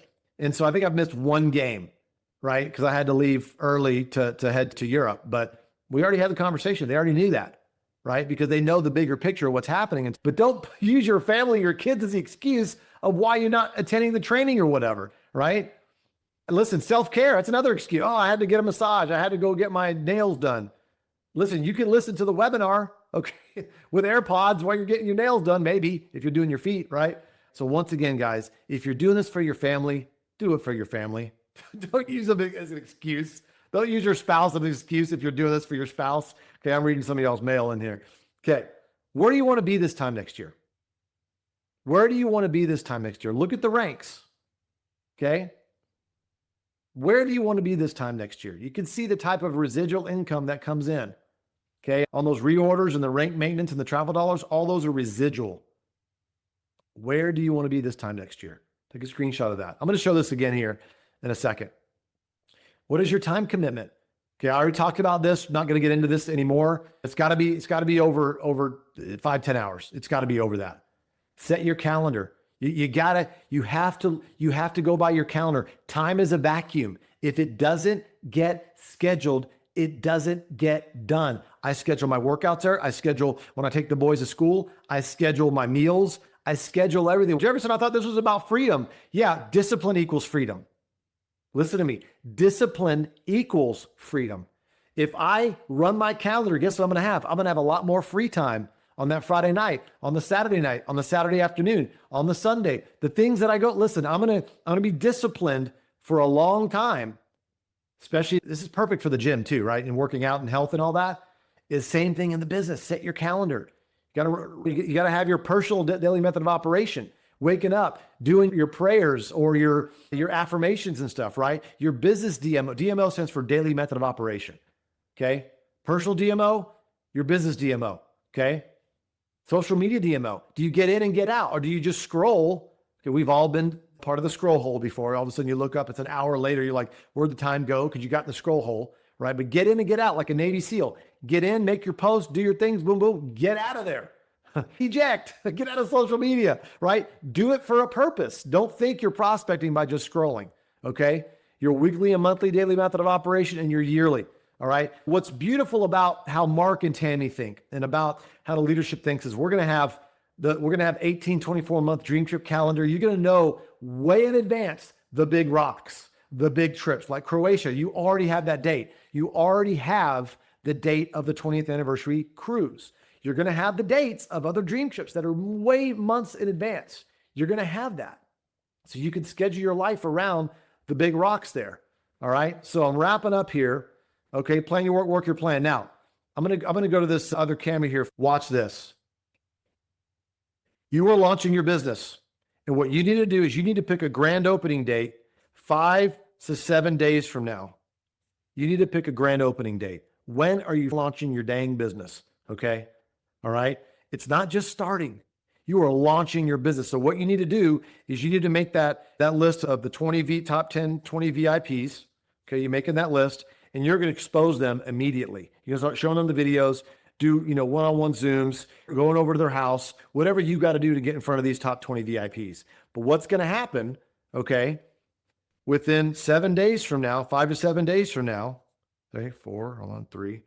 And so I think I've missed one game, right? Because I had to leave early to head to Europe. But we already had the conversation. They already knew that. Right? Because they know the bigger picture of what's happening. But don't use your family, your kids as the excuse of why you're not attending the training or whatever, right? And listen, self-care, that's another excuse. Oh, I had to get a massage. I had to go get my nails done. Listen, you can listen to the webinar, okay, with AirPods while you're getting your nails done, maybe, if you're doing your feet, right? So once again, guys, if you're doing this for your family, do it for your family. Don't use them as an excuse. Don't use your spouse as an excuse if you're doing this for your spouse. Okay, I'm reading some of y'all's mail in here. Okay, where do you want to be this time next year? Where do you want to be this time next year? Look at the ranks. Okay, where do you want to be this time next year? You can see the type of residual income that comes in. Okay, on those reorders and the rank maintenance and the travel dollars, all those are residual. Where do you want to be this time next year? Take a screenshot of that. I'm going to show this again here in a second. What is your time commitment? Okay, I already talked about this. Not going to get into this anymore. It's got to be over 5-10 hours. It's got to be over that. Set your calendar. You have to go by your calendar. Time is a vacuum. If it doesn't get scheduled, it doesn't get done. I schedule my workouts there. I schedule when I take the boys to school. I schedule my meals. I schedule everything. Jefferson, I thought this was about freedom. Yeah, discipline equals freedom. Listen to me. Discipline equals freedom. If I run my calendar, guess what I'm going to have? I'm going to have a lot more free time on that Friday night, on the Saturday night, on the Saturday afternoon, on the Sunday. The things that I go, listen, I'm going to be disciplined for a long time. Especially, this is perfect for the gym too, right? And working out and health and all that is same thing in the business. Set your calendar. You got to have your personal daily method of operation. Waking up, doing your prayers or your affirmations and stuff, right? Your business DMO. DMO stands for daily method of operation. Okay. Personal DMO, your business DMO, okay? Social media DMO. Do you get in and get out, or do you just scroll? Okay, we've all been part of the scroll hole before. All of a sudden you look up, it's an hour later, you're like, where'd the time go? Because you got in the scroll hole, right? But get in and get out like a Navy SEAL. Get in, make your post, do your things, boom, boom, get out of there. Eject, get out of social media, right? Do it for a purpose. Don't think you're prospecting by just scrolling, okay? Your weekly and monthly, daily method of operation, and your yearly, all right? What's beautiful about how Mark and Tammy think and about how the leadership thinks is we're going to have 18, 24-month dream trip calendar. You're going to know way in advance the big rocks, the big trips like Croatia. You already have that date. You already have the date of the 20th anniversary cruise. You're going to have the dates of other dream trips that are way months in advance. You're going to have that. So you can schedule your life around the big rocks there. All right. So I'm wrapping up here. Okay. Plan your work your plan. Now I'm going to go to this other camera here. Watch this. You are launching your business. And what you need to do is you need to pick a grand opening date 5 to 7 days from now. You need to pick a grand opening date. When are you launching your dang business? Okay. All right. It's not just starting. You are launching your business. So what you need to do is you need to make that list of the top 10, 20 VIPs. Okay. You're making that list and you're going to expose them immediately. You're going to start showing them the videos, do, one-on-one Zooms, going over to their house, whatever you got to do to get in front of these top 20 VIPs. But what's going to happen, okay, within 7 days from now, 5 to 7 days from now, okay, 3,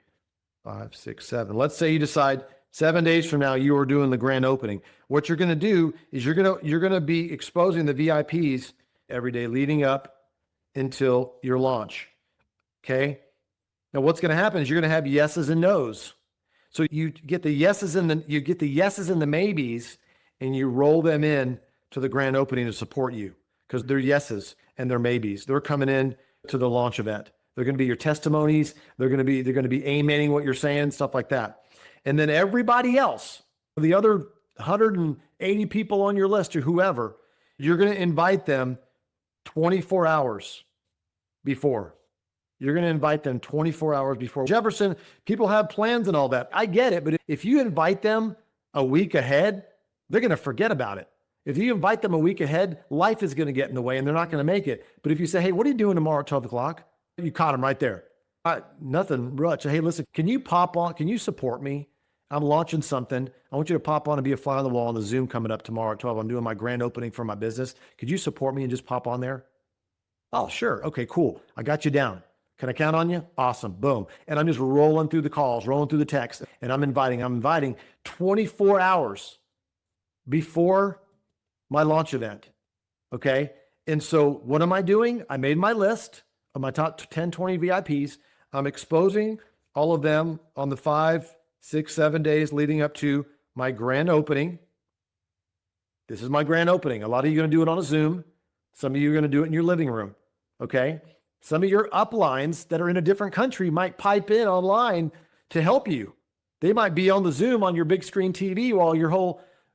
5, 6, 7. Let's say you decide 7 days from now, you are doing the grand opening. What you're going to do is you're going to be exposing the VIPs every day leading up until your launch. Okay. Now what's going to happen is you're going to have yeses and nos. So you get the yeses and the maybes and you roll them in to the grand opening to support you because they're yeses and they're maybes. They're coming in to the launch event. They're going to be your testimonies. They're going to be amening what you're saying, stuff like that. And then everybody else, the other 180 people on your list or whoever, you're going to invite them 24 hours before. You're going to invite them 24 hours before. Jefferson, people have plans and all that. I get it. But if you invite them a week ahead, they're going to forget about it. If you invite them a week ahead, life is going to get in the way and they're not going to make it. But if you say, hey, what are you doing tomorrow at 12 o'clock? You caught them right there. Nothing much. Hey, listen, can you pop on? Can you support me? I'm launching something. I want you to pop on and be a fly on the wall on the Zoom coming up tomorrow at 12. I'm doing my grand opening for my business. Could you support me and just pop on there? Oh, sure. Okay, cool. I got you down. Can I count on you? Awesome. Boom. And I'm just rolling through the calls, rolling through the text, and I'm inviting 24 hours before my launch event. Okay. And so what am I doing? I made my list of my top 10, 20 VIPs. I'm exposing all of them on the 5, 6, 7 days leading up to my grand opening. This is my grand opening. A lot of you are going to do it on a Zoom. Some of you are going to do it in your living room. Okay. Some of your uplines that are in a different country might pipe in online to help you. They might be on the Zoom on your big screen TV while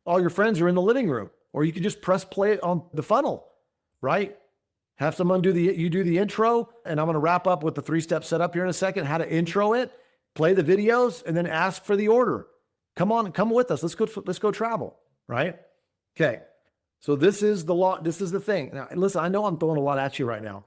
all your friends are in the living room, or you can just press play on the funnel, right? Have someone do the intro, and I'm going to wrap up with the 3-step setup here in a second, how to intro it, play the videos, and then ask for the order. Come on, come with us. Let's go travel, right? Okay. So this is the thing. Now, listen, I know I'm throwing a lot at you right now.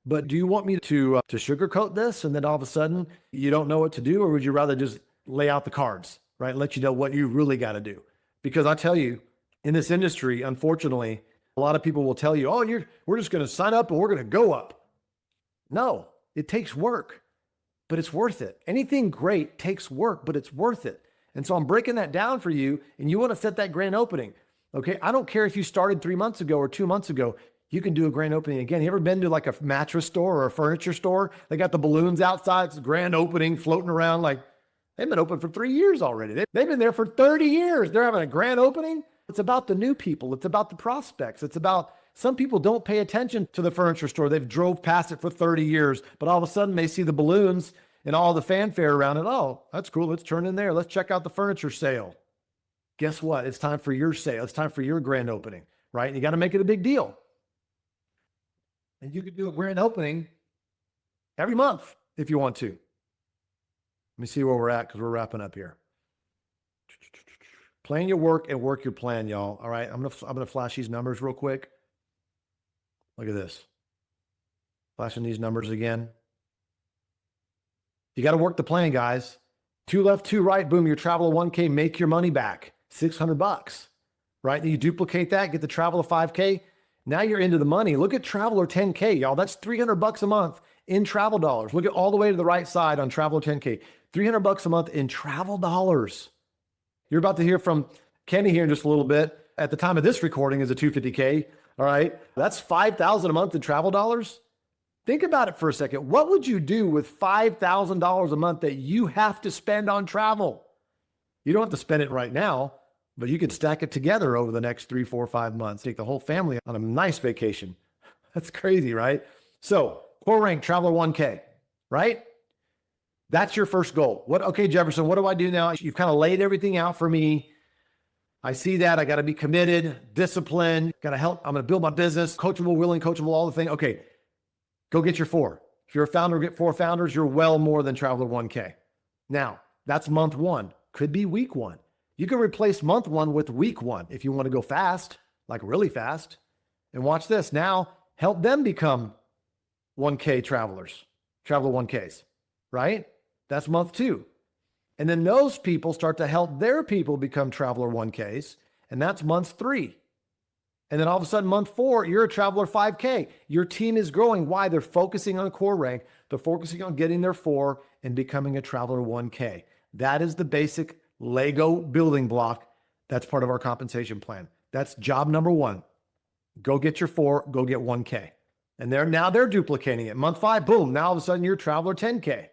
But do you want me to sugarcoat this and then all of a sudden you don't know what to do? Or would you rather just lay out the cards, right? Let you know what you really got to do? Because I tell you, in this industry, unfortunately, a lot of people will tell you, oh, we're just going to sign up and we're going to go up. No, it takes work, but it's worth it. Anything great takes work, but it's worth it. And so I'm breaking that down for you and you want to set that grand opening. Okay. I don't care if you started 3 months ago or 2 months ago. You can do a grand opening again. You ever been to like a mattress store or a furniture store? They got the balloons outside. It's a grand opening floating around. Like they've been open for 3 years already. They've been there for 30 years. They're having a grand opening. It's about the new people. It's about the prospects. It's about some people don't pay attention to the furniture store. They've drove past it for 30 years, but all of a sudden they see the balloons and all the fanfare around it. Oh, that's cool. Let's turn in there. Let's check out the furniture sale. Guess what? It's time for your sale. It's time for your grand opening, right? You got to make it a big deal. And you could do a grand opening every month if you want to. Let me see where we're at because we're wrapping up here. Plan your work and work your plan, y'all. All right. I'm gonna flash these numbers real quick. Look at this. Flashing these numbers again. You got to work the plan, guys. 2 left, 2 right. Boom, your travel of 1K, make your money back. $600, right? And you duplicate that, get the travel of 5K. Now you're into the money. Look at Traveler 10K, y'all. That's $300 a month in travel dollars. Look at all the way to the right side on Traveler 10K. $300 a month in travel dollars. You're about to hear from Kenny here in just a little bit. At the time of this recording is a 250K. All right. That's $5,000 a month in travel dollars. Think about it for a second. What would you do with $5,000 a month that you have to spend on travel? You don't have to spend it right now, but you could stack it together over the next 3, 4, 5 months. Take the whole family on a nice vacation. That's crazy, right? So core rank, Traveler 1K, right? That's your first goal. Okay, Jefferson, what do I do now? You've kind of laid everything out for me. I see that. I got to be committed, disciplined, got to help. I'm going to build my business, coachable, willing, coachable, all the things. Okay, go get your 4. If you're a founder, get 4 founders. You're well more than Traveler 1K. Now, that's month 1. Could be week 1. You can replace month 1 with week 1 if you want to go fast, like really fast. And watch this. Now, help them become 1K travelers, Traveler 1Ks, right? That's month 2. And then those people start to help their people become Traveler 1Ks. And that's month 3. And then all of a sudden, month 4, you're a Traveler 5K. Your team is growing. Why? They're focusing on core rank. They're focusing on getting their 4 and becoming a Traveler 1K. That is the basic Lego building block. That's part of our compensation plan. That's job number 1. Go get your 4, go get 1K. And now they're duplicating it. Month 5, boom. Now all of a sudden you're Traveler 10K.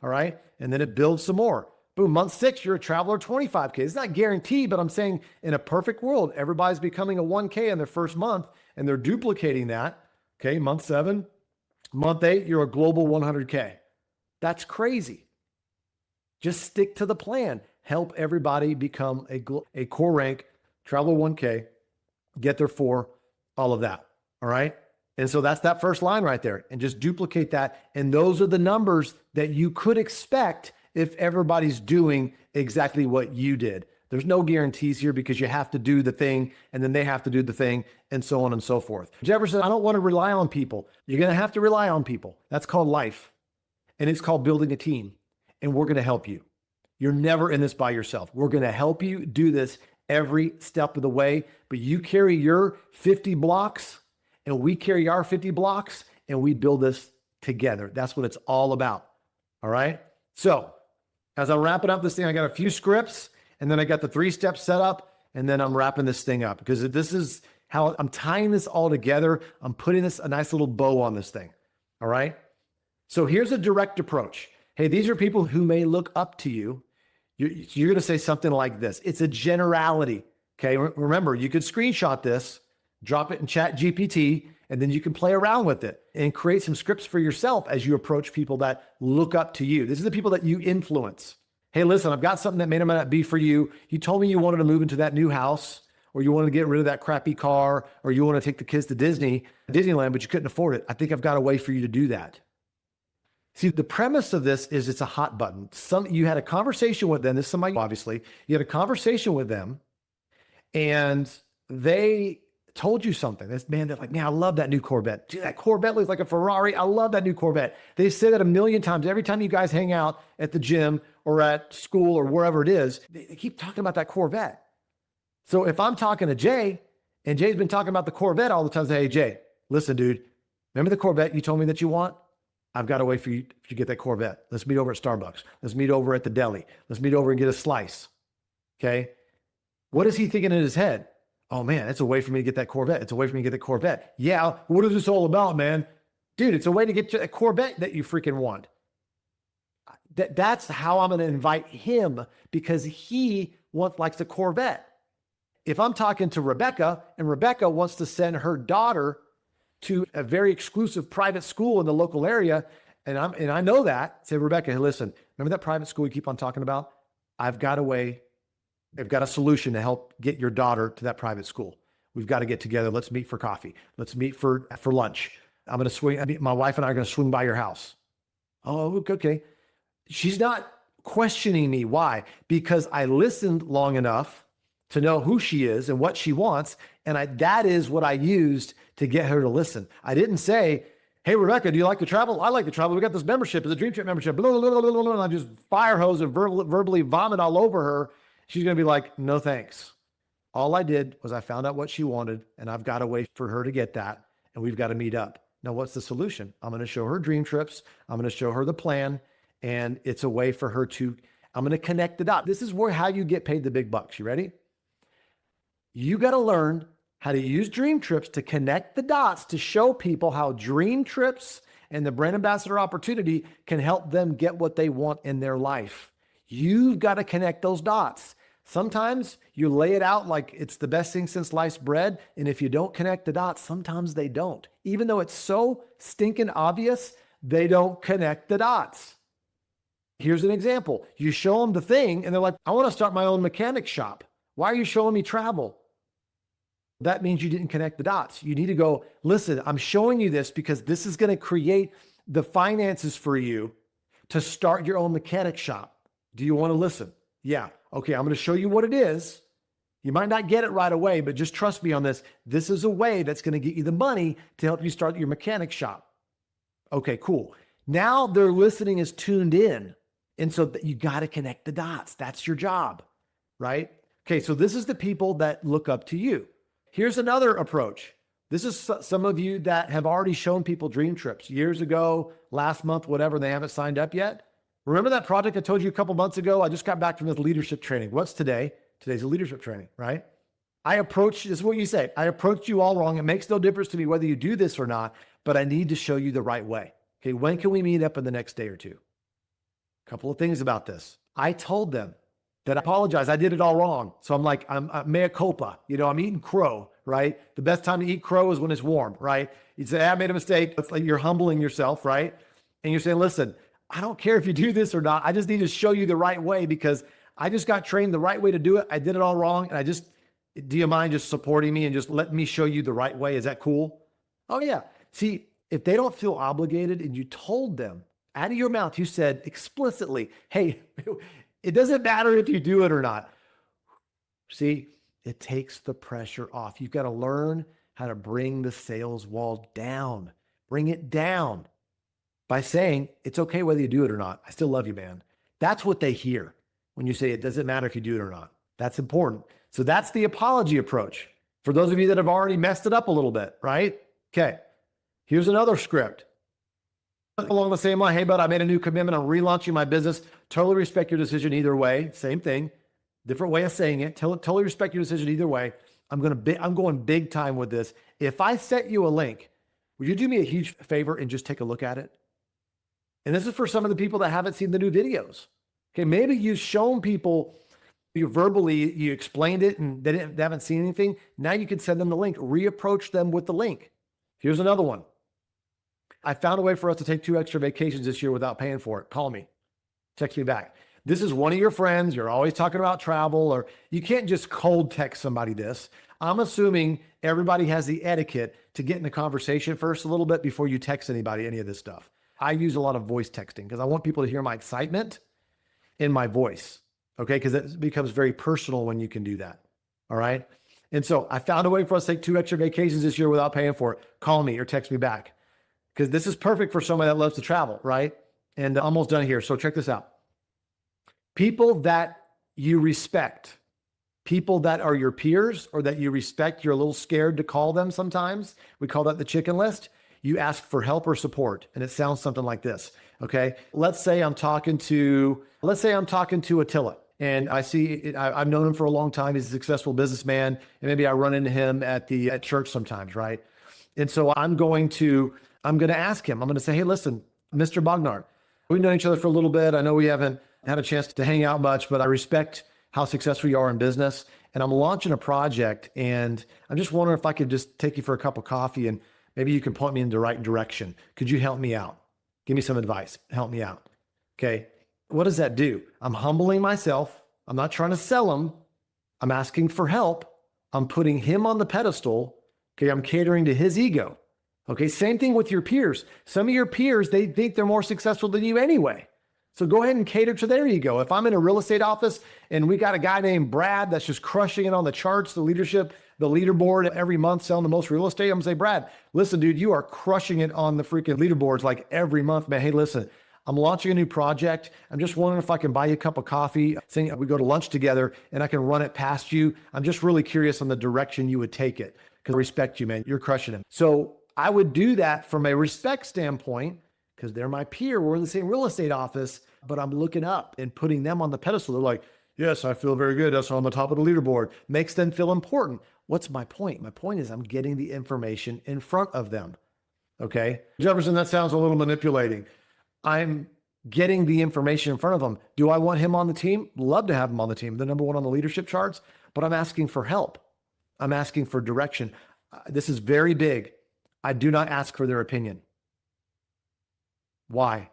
All right. And then it builds some more. Boom. Month 6, you're a Traveler 25K. It's not guaranteed, but I'm saying in a perfect world, everybody's becoming a 1K in their first month and they're duplicating that. Okay. Month 7, month 8, you're a global 100K. That's crazy. Just stick to the plan. Help everybody become a core rank, Traveler 1K, get their 4, all of that. All right. And so that's that first line right there. And just duplicate that. And those are the numbers that you could expect if everybody's doing exactly what you did. There's no guarantees here because you have to do the thing and then they have to do the thing and so on and so forth. Jefferson, I don't want to rely on people. You're going to have to rely on people. That's called life. And it's called building a team. And we're going to help you. You're never in this by yourself. We're going to help you do this every step of the way. But you carry your 50 blocks and we carry our 50 blocks and we build this together. That's what it's all about. All right. So as I'm wrapping up this thing, I got a few scripts and then I got the 3 steps set up and then I'm wrapping this thing up because this is how I'm tying this all together. I'm putting a nice little bow on this thing. All right. So here's a direct approach. Hey, these are people who may look up to you. You're going to say something like this. It's a generality. Okay. Remember, you could screenshot this, drop it in Chat GPT, and then you can play around with it and create some scripts for yourself as you approach people that look up to you. This is the people that you influence. Hey, listen, I've got something that may or may not be for you. You told me you wanted to move into that new house, or you wanted to get rid of that crappy car, or you want to take the kids to Disneyland, but you couldn't afford it. I think I've got a way for you to do that. See, the premise of this is it's a hot button. You had a conversation with them. This is somebody, obviously, you had a conversation with them and they told you something. They're like, man, I love that new Corvette. Dude, that Corvette looks like a Ferrari. I love that new Corvette. They say that a million times. Every time you guys hang out at the gym or at school or wherever it is, they keep talking about that Corvette. So if I'm talking to Jay and Jay's been talking about the Corvette all the time, say, hey, Jay, listen, dude, remember the Corvette you told me that you want? I've got a way for you to get that Corvette. Let's meet over at Starbucks. Let's meet over at the deli. Let's meet over and get a slice. Okay. What is he thinking in his head? Oh man, it's a way for me to get that Corvette. It's a way for me to get the Corvette. Yeah. What is this all about, man? Dude, it's a way to get you a Corvette that you freaking want. That's how I'm going to invite him because he likes a Corvette. If I'm talking to Rebecca and Rebecca wants to send her daughter to a very exclusive private school in the local area, and I know that, say, Rebecca, hey, listen, remember that private school you keep on talking about? I've got a way, I've got a solution to help get your daughter to that private school. We've got to get together. Let's meet for coffee. Let's meet for lunch. I'm going to my wife and I are going to swing by your house. Oh, okay. She's not questioning me. Why? Because I listened long enough to know who she is and what she wants. And that is what I used to get her to listen. I didn't say, hey, Rebecca, do you like to travel? I like to travel. We got this membership. It's a DreamTrip membership. Blah, blah, blah, blah, blah, blah. And I just fire hose and verbally vomit all over her. She's going to be like, no, thanks. All I did was I found out what she wanted, and I've got a way for her to get that, and we've got to meet up. Now, what's the solution? I'm going to show her DreamTrips. I'm going to show her the plan, and it's a way for her to, I'm going to connect the dots. This is how you get paid the big bucks. You ready? You got to learn how to use DreamTrips to connect the dots to show people how DreamTrips and the brand ambassador opportunity can help them get what they want in their life. You've got to connect those dots. Sometimes you lay it out like it's the best thing since sliced bread. And if you don't connect the dots, sometimes they don't. Even though it's so stinking obvious, they don't connect the dots. Here's an example. You show them the thing and they're like, I want to start my own mechanic shop. Why are you showing me travel? That means you didn't connect the dots. You need to go, listen, I'm showing you this because this is going to create the finances for you to start your own mechanic shop. Do you want to listen? Yeah. Okay, I'm going to show you what it is. You might not get it right away, but just trust me on this. This is a way that's going to get you the money to help you start your mechanic shop. Okay, cool. Now their listening is tuned in. And so you got to connect the dots. That's your job, right? Okay, so this is the people that look up to you. Here's another approach. This is some of you that have already shown people DreamTrips years ago, last month, whatever, they haven't signed up yet. Remember that project I told you a couple months ago? I just got back from this leadership training. What's today? Today's a leadership training, right? This is what you say. I approached you all wrong. It makes no difference to me whether you do this or not, but I need to show you the right way. Okay, when can we meet up in the next day or two? A couple of things about this. I told them that I apologize. I did it all wrong. So I'm like, I'm mea culpa. I'm eating crow, right? The best time to eat crow is when it's warm, right? You say, I made a mistake. It's like you're humbling yourself, right? And you're saying, listen, I don't care if you do this or not. I just need to show you the right way because I just got trained the right way to do it. I did it all wrong. And do you mind just supporting me and just let me show you the right way? Is that cool? Oh yeah. See, if they don't feel obligated and you told them out of your mouth, you said explicitly, hey, it doesn't matter if you do it or not. See, it takes the pressure off. You've got to learn how to bring the sales wall down. Bring it down. By saying, it's okay whether you do it or not. I still love you, man. That's what they hear when you say it doesn't matter if you do it or not. That's important. So that's the apology approach. For those of you that have already messed it up a little bit, right? Okay, here's another script. Along the same line, hey, bud, I made a new commitment. I'm relaunching my business. Totally respect your decision either way. Same thing, different way of saying it. Totally respect your decision either way. I'm going big time with this. If I set you a link, would you do me a huge favor and just take a look at it? And this is for some of the people that haven't seen the new videos. Okay, maybe you've shown people, you explained it and they haven't seen anything. Now you can send them the link, reapproach them with the link. Here's another one. I found a way for us to take 2 extra vacations this year without paying for it. Call me, text me back. This is one of your friends. You're always talking about travel, or you can't just cold text somebody this. I'm assuming everybody has the etiquette to get in the conversation first a little bit before you text anybody any of this stuff. I use a lot of voice texting because I want people to hear my excitement in my voice, okay? Because it becomes very personal when you can do that, all right? And so I found a way for us to take 2 extra vacations this year without paying for it. Call me or text me back because this is perfect for somebody that loves to travel, right? And almost done here. So check this out. People that you respect, people that are your peers or that you respect, you're a little scared to call them sometimes. We call that the chicken list. You ask for help or support, and it sounds something like this, okay? Let's say I'm talking to Attila, and I've known him for a long time. He's a successful businessman, and maybe I run into him at church sometimes, right? And so I'm going to ask him. I'm going to say, hey, listen, Mr. Bognar, we've known each other for a little bit. I know we haven't had a chance to hang out much, but I respect how successful you are in business, and I'm launching a project, and I'm just wondering if I could just take you for a cup of coffee and maybe you can point me in the right direction. Could you help me out? Give me some advice. Help me out. Okay. What does that do? I'm humbling myself. I'm not trying to sell him. I'm asking for help. I'm putting him on the pedestal. Okay. I'm catering to his ego. Okay. Same thing with your peers. Some of your peers, they think they're more successful than you anyway. So go ahead and cater to their ego. If I'm in a real estate office and we got a guy named Brad that's just crushing it on the charts, the leadership, the leaderboard every month selling the most real estate, I'm gonna say, Brad, listen, dude, you are crushing it on the freaking leaderboards like every month, man. Hey, listen, I'm launching a new project. I'm just wondering if I can buy you a cup of coffee, saying we go to lunch together and I can run it past you. I'm just really curious on the direction you would take it because I respect you, man. You're crushing it. So I would do that from a respect standpoint because they're my peer. We're in the same real estate office, but I'm looking up and putting them on the pedestal. They're like, yes, I feel very good. That's on the top of the leaderboard. Makes them feel important. What's my point? My point is I'm getting the information in front of them. Okay. Jefferson, that sounds a little manipulating. I'm getting the information in front of them. Do I want him on the team? Love to have him on the team. The number one on the leadership charts, but I'm asking for help. I'm asking for direction. This is very big. I do not ask for their opinion. Why?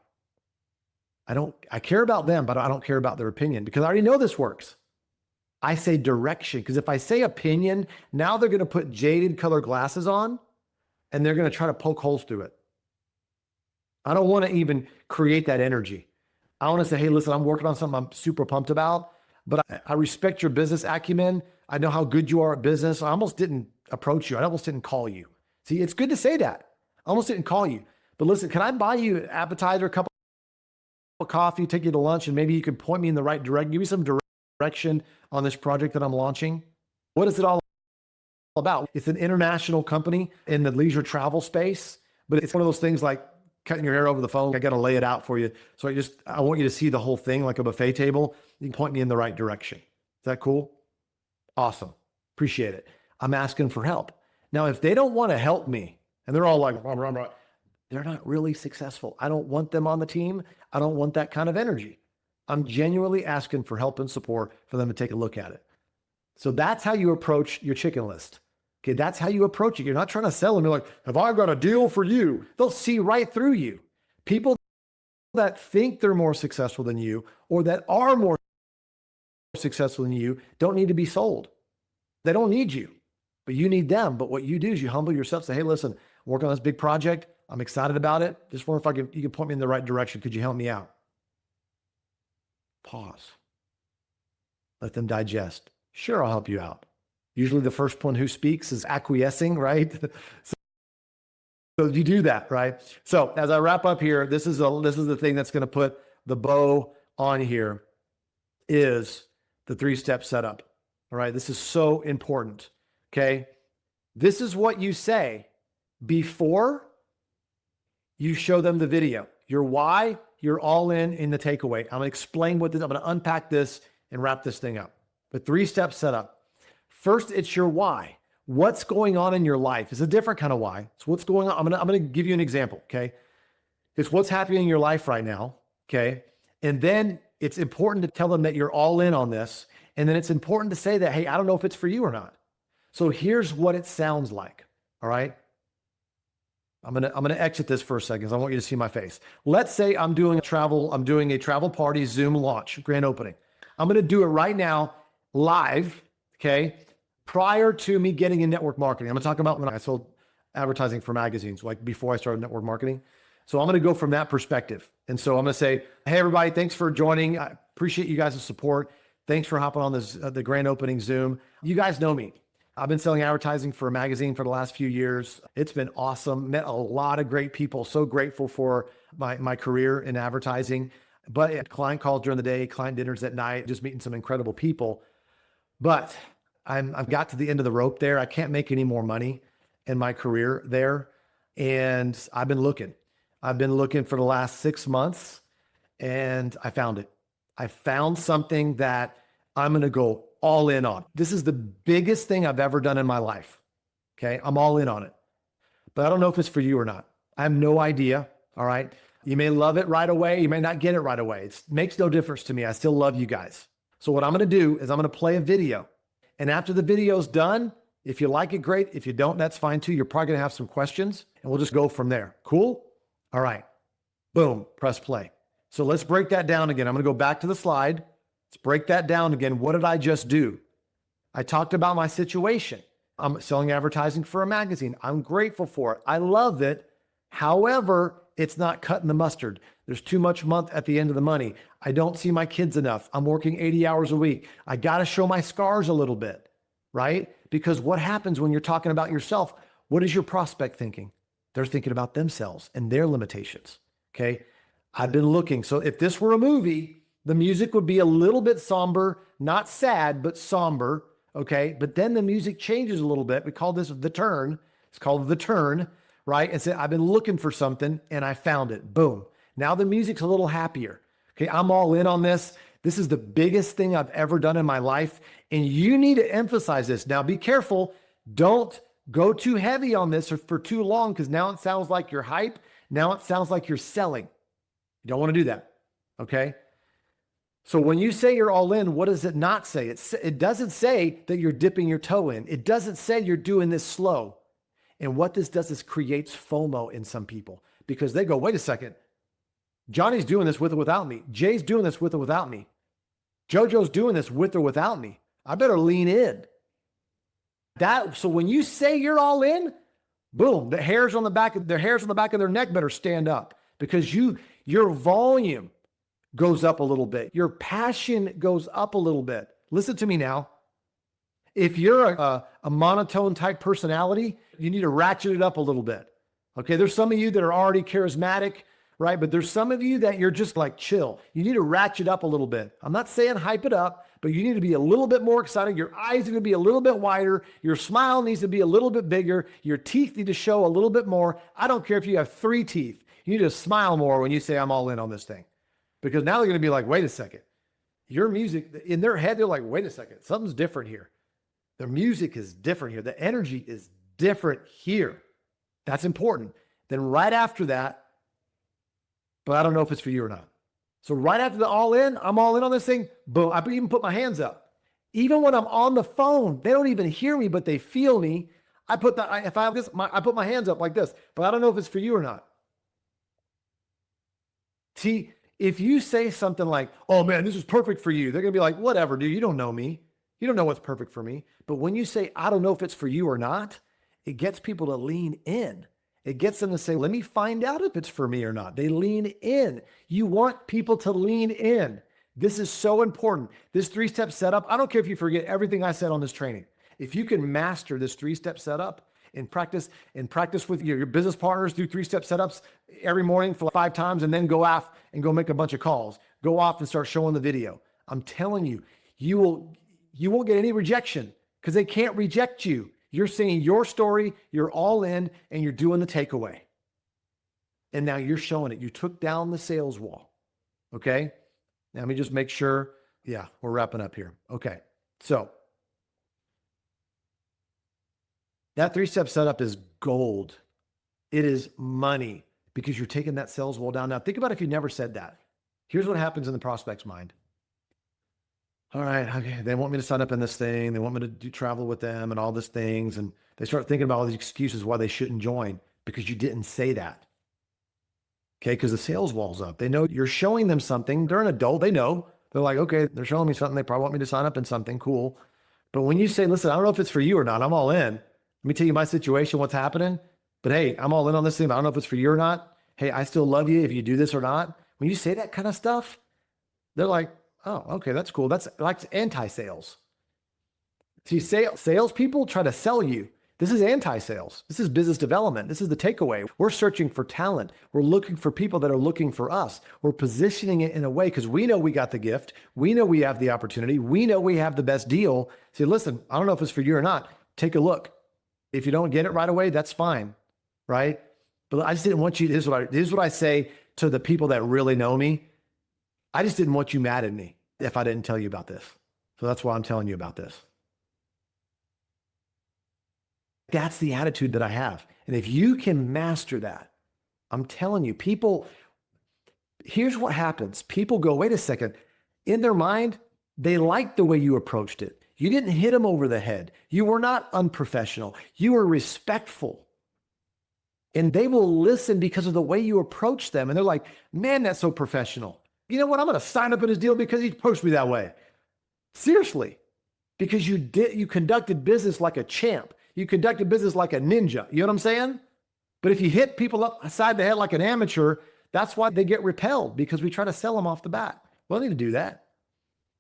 I care about them, but I don't care about their opinion because I already know this works. I say direction because if I say opinion, now they're going to put jaded color glasses on and they're going to try to poke holes through it. I don't want to even create that energy. I want to say, hey, listen, I'm working on something I'm super pumped about, but I respect your business acumen. I know how good you are at business. I almost didn't approach you. I almost didn't call you. See, it's good to say that. I almost didn't call you. But listen, can I buy you an appetizer, a cup of coffee, take you to lunch, and maybe you can point me in the right direction, give me some direction on this project that I'm launching? What is it all about? It's an international company in the leisure travel space, but it's one of those things like cutting your hair over the phone. I got to lay it out for you. So I want you to see the whole thing like a buffet table. You can point me in the right direction. Is that cool? Awesome. Appreciate it. I'm asking for help. Now, if they don't want to help me and they're all like, they're not really successful. I don't want them on the team. I don't want that kind of energy. I'm genuinely asking for help and support for them to take a look at it. So that's how you approach your chicken list. Okay, that's how you approach it. You're not trying to sell them. You're like, have I got a deal for you? They'll see right through you. People that think they're more successful than you or that are more successful than you don't need to be sold. They don't need you, but you need them. But what you do is you humble yourself, say, hey, listen, I'm working on this big project. I'm excited about it. Just wonder if you can point me in the right direction. Could you help me out? Pause. Let them digest. Sure, I'll help you out. Usually the first one who speaks is acquiescing, right? So you do that, right? So as I wrap up here, this is the thing that's going to put the bow on here is the 3-step setup. All right. This is so important. Okay. This is what you say before you show them the video. Your why, you're all in the takeaway. I'm going to explain I'm going to unpack this and wrap this thing up. The 3-step setup. First, it's your why. What's going on in your life? It's a different kind of why. So what's going on? I'm going to give you an example. Okay. It's what's happening in your life right now. Okay. And then it's important to tell them that you're all in on this. And then it's important to say that, hey, I don't know if it's for you or not. So here's what it sounds like. All right. I'm going to exit this for a second because I want you to see my face. Let's say I'm doing a travel party Zoom launch, grand opening. I'm going to do it right now live. Okay. Prior to me getting in network marketing, I'm going to talk about when I sold advertising for magazines, like before I started network marketing. So I'm going to go from that perspective. And so I'm going to say, hey, everybody, thanks for joining. I appreciate you guys' support. Thanks for hopping on this, the grand opening Zoom. You guys know me. I've been selling advertising for a magazine for the last few years. It's been awesome. Met a lot of great people. So grateful for my career in advertising. But client calls during the day, client dinners at night, just meeting some incredible people. But I've got to the end of the rope there. I can't make any more money in my career there. And I've been looking for the last 6 months and I found it. I found something that I'm going to go all in on. This is the biggest thing I've ever done in my life. Okay. I'm all in on it, but I don't know if it's for you or not. I have no idea. All right. You may love it right away. You may not get it right away. It makes no difference to me. I still love you guys. So what I'm going to do is I'm going to play a video. And after the video's done, if you like it, great. If you don't, that's fine too. You're probably going to have some questions and we'll just go from there. Cool. All right. Boom. Press play. So let's break that down again. I'm going to go back to the slide. Let's break that down again. What did I just do? I talked about my situation. I'm selling advertising for a magazine. I'm grateful for it. I love it. However, it's not cutting the mustard. There's too much month at the end of the money. I don't see my kids enough. I'm working 80 hours a week. I got to show my scars a little bit, right? Because what happens when you're talking about yourself? What is your prospect thinking? They're thinking about themselves and their limitations. Okay. I've been looking. So if this were a movie, the music would be a little bit somber, not sad, but somber. Okay. But then the music changes a little bit. We call this the turn. It's called the turn, right? And say, I've been looking for something and I found it. Boom. Now the music's a little happier. Okay. I'm all in on this. This is the biggest thing I've ever done in my life. And you need to emphasize this. Now be careful. Don't go too heavy on this or for too long, because now it sounds like you're hype. Now it sounds like you're selling. You don't want to do that. Okay. So when you say you're all in, what does it not say? It doesn't say that you're dipping your toe in. It doesn't say you're doing this slow. And what this does is creates FOMO in some people, because they go, wait a second. Johnny's doing this with or without me. Jay's doing this with or without me. JoJo's doing this with or without me. I better lean in. So when you say you're all in, boom, their hairs on the back of their neck better stand up, because your volume goes up a little bit. Your passion goes up a little bit. Listen to me now. If you're a monotone type personality, you need to ratchet it up a little bit. Okay. There's some of you that are already charismatic, right? But there's some of you that you're just like chill. You need to ratchet up a little bit. I'm not saying hype it up, but you need to be a little bit more excited. Your eyes are going to be a little bit wider. Your smile needs to be a little bit bigger. Your teeth need to show a little bit more. I don't care if you have 3 teeth. You need to smile more when you say, I'm all in on this thing. Because now they're going to be like, wait a second. Your music, in their head, they're like, wait a second. Something's different here. Their music is different here. The energy is different here. That's important. Then right after that, but I don't know if it's for you or not. So right after the all in, I'm all in on this thing. Boom. I even put my hands up. Even when I'm on the phone, they don't even hear me, but they feel me. I put my hands up like this, but I don't know if it's for you or not. See, if you say something like, oh man, this is perfect for you, they're going to be like, whatever, dude, you don't know me. You don't know what's perfect for me. But when you say, I don't know if it's for you or not, it gets people to lean in. It gets them to say, let me find out if it's for me or not. They lean in. You want people to lean in. This is so important. This 3-step setup, I don't care if you forget everything I said on this training. If you can master this 3-step setup and practice with your business partners, do 3-step setups every morning for 5 times, and then go off and go make a bunch of calls. Go off and start showing the video. I'm telling you, you won't get any rejection, because they can't reject you. You're saying your story, you're all in, and you're doing the takeaway. And now you're showing it. You took down the sales wall. Okay. Now let me just make sure. Yeah, we're wrapping up here. Okay. So that 3-step setup is gold. It is money, because you're taking that sales wall down. Now think about if you never said that. Here's what happens in the prospect's mind. All right, okay, they want me to sign up in this thing. They want me to do travel with them and all these things. And they start thinking about all these excuses why they shouldn't join, because you didn't say that. Okay, because the sales wall's up. They know you're showing them something. They're an adult. They know. They're like, okay, they're showing me something. They probably want me to sign up in something cool. But when you say, listen, I don't know if it's for you or not. I'm all in. Let me tell you my situation, what's happening. But hey, I'm all in on this thing. But I don't know if it's for you or not. Hey, I still love you if you do this or not. When you say that kind of stuff, they're like, oh, okay, that's cool. That's like anti-sales. See, salespeople try to sell you. This is anti-sales. This is business development. This is the takeaway. We're searching for talent. We're looking for people that are looking for us. We're positioning it in a way because we know we got the gift. We know we have the opportunity. We know we have the best deal. Say, listen, I don't know if it's for you or not. Take a look. If you don't get it right away, that's fine, right? But I just didn't want you, this is what I say to the people that really know me. I just didn't want you mad at me if I didn't tell you about this. So that's why I'm telling you about this. That's the attitude that I have. And if you can master that, I'm telling you, here's what happens. People go, wait a second. In their mind, they like the way you approached it. You didn't hit them over the head. You were not unprofessional. You were respectful. And they will listen because of the way you approach them. And they're like, man, that's so professional. You know what? I'm going to sign up in his deal because he approached me that way. Seriously. Because you conducted business like a champ. You conducted business like a ninja. You know what I'm saying? But if you hit people upside the head like an amateur, that's why they get repelled, because we try to sell them off the bat. We don't need to do that.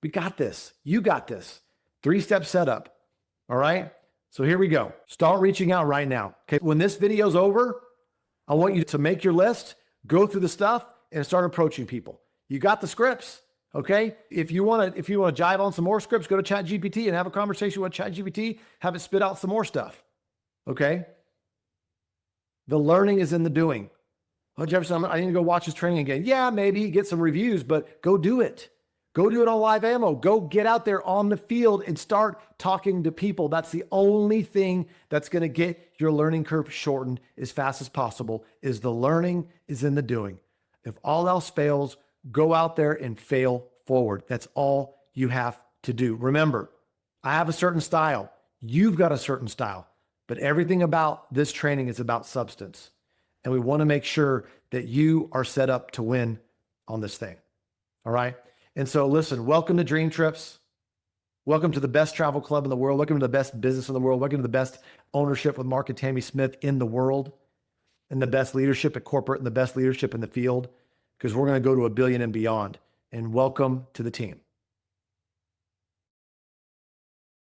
We got this. You got this. 3-step setup. All right. So here we go. Start reaching out right now. Okay. When this video's over, I want you to make your list, go through the stuff, and start approaching people. You got the scripts. Okay. If you want to jive on some more scripts, go to ChatGPT and have a conversation with ChatGPT, have it spit out some more stuff. Okay. The learning is in the doing. Oh, Jefferson, I need to go watch his training again. Yeah, maybe get some reviews, but go do it. Go do it on live ammo. Go get out there on the field and start talking to people. That's the only thing that's going to get your learning curve shortened as fast as possible, is the learning is in the doing. If all else fails, go out there and fail forward. That's all you have to do. Remember, I have a certain style. You've got a certain style, but everything about this training is about substance. And we want to make sure that you are set up to win on this thing. All right. And so listen, welcome to DreamTrips. Welcome to the best travel club in the world. Welcome to the best business in the world. Welcome to the best ownership with Mark and Tammy Smith in the world, and the best leadership at corporate and the best leadership in the field, because we're going to go to $1 billion and beyond. And welcome to the team.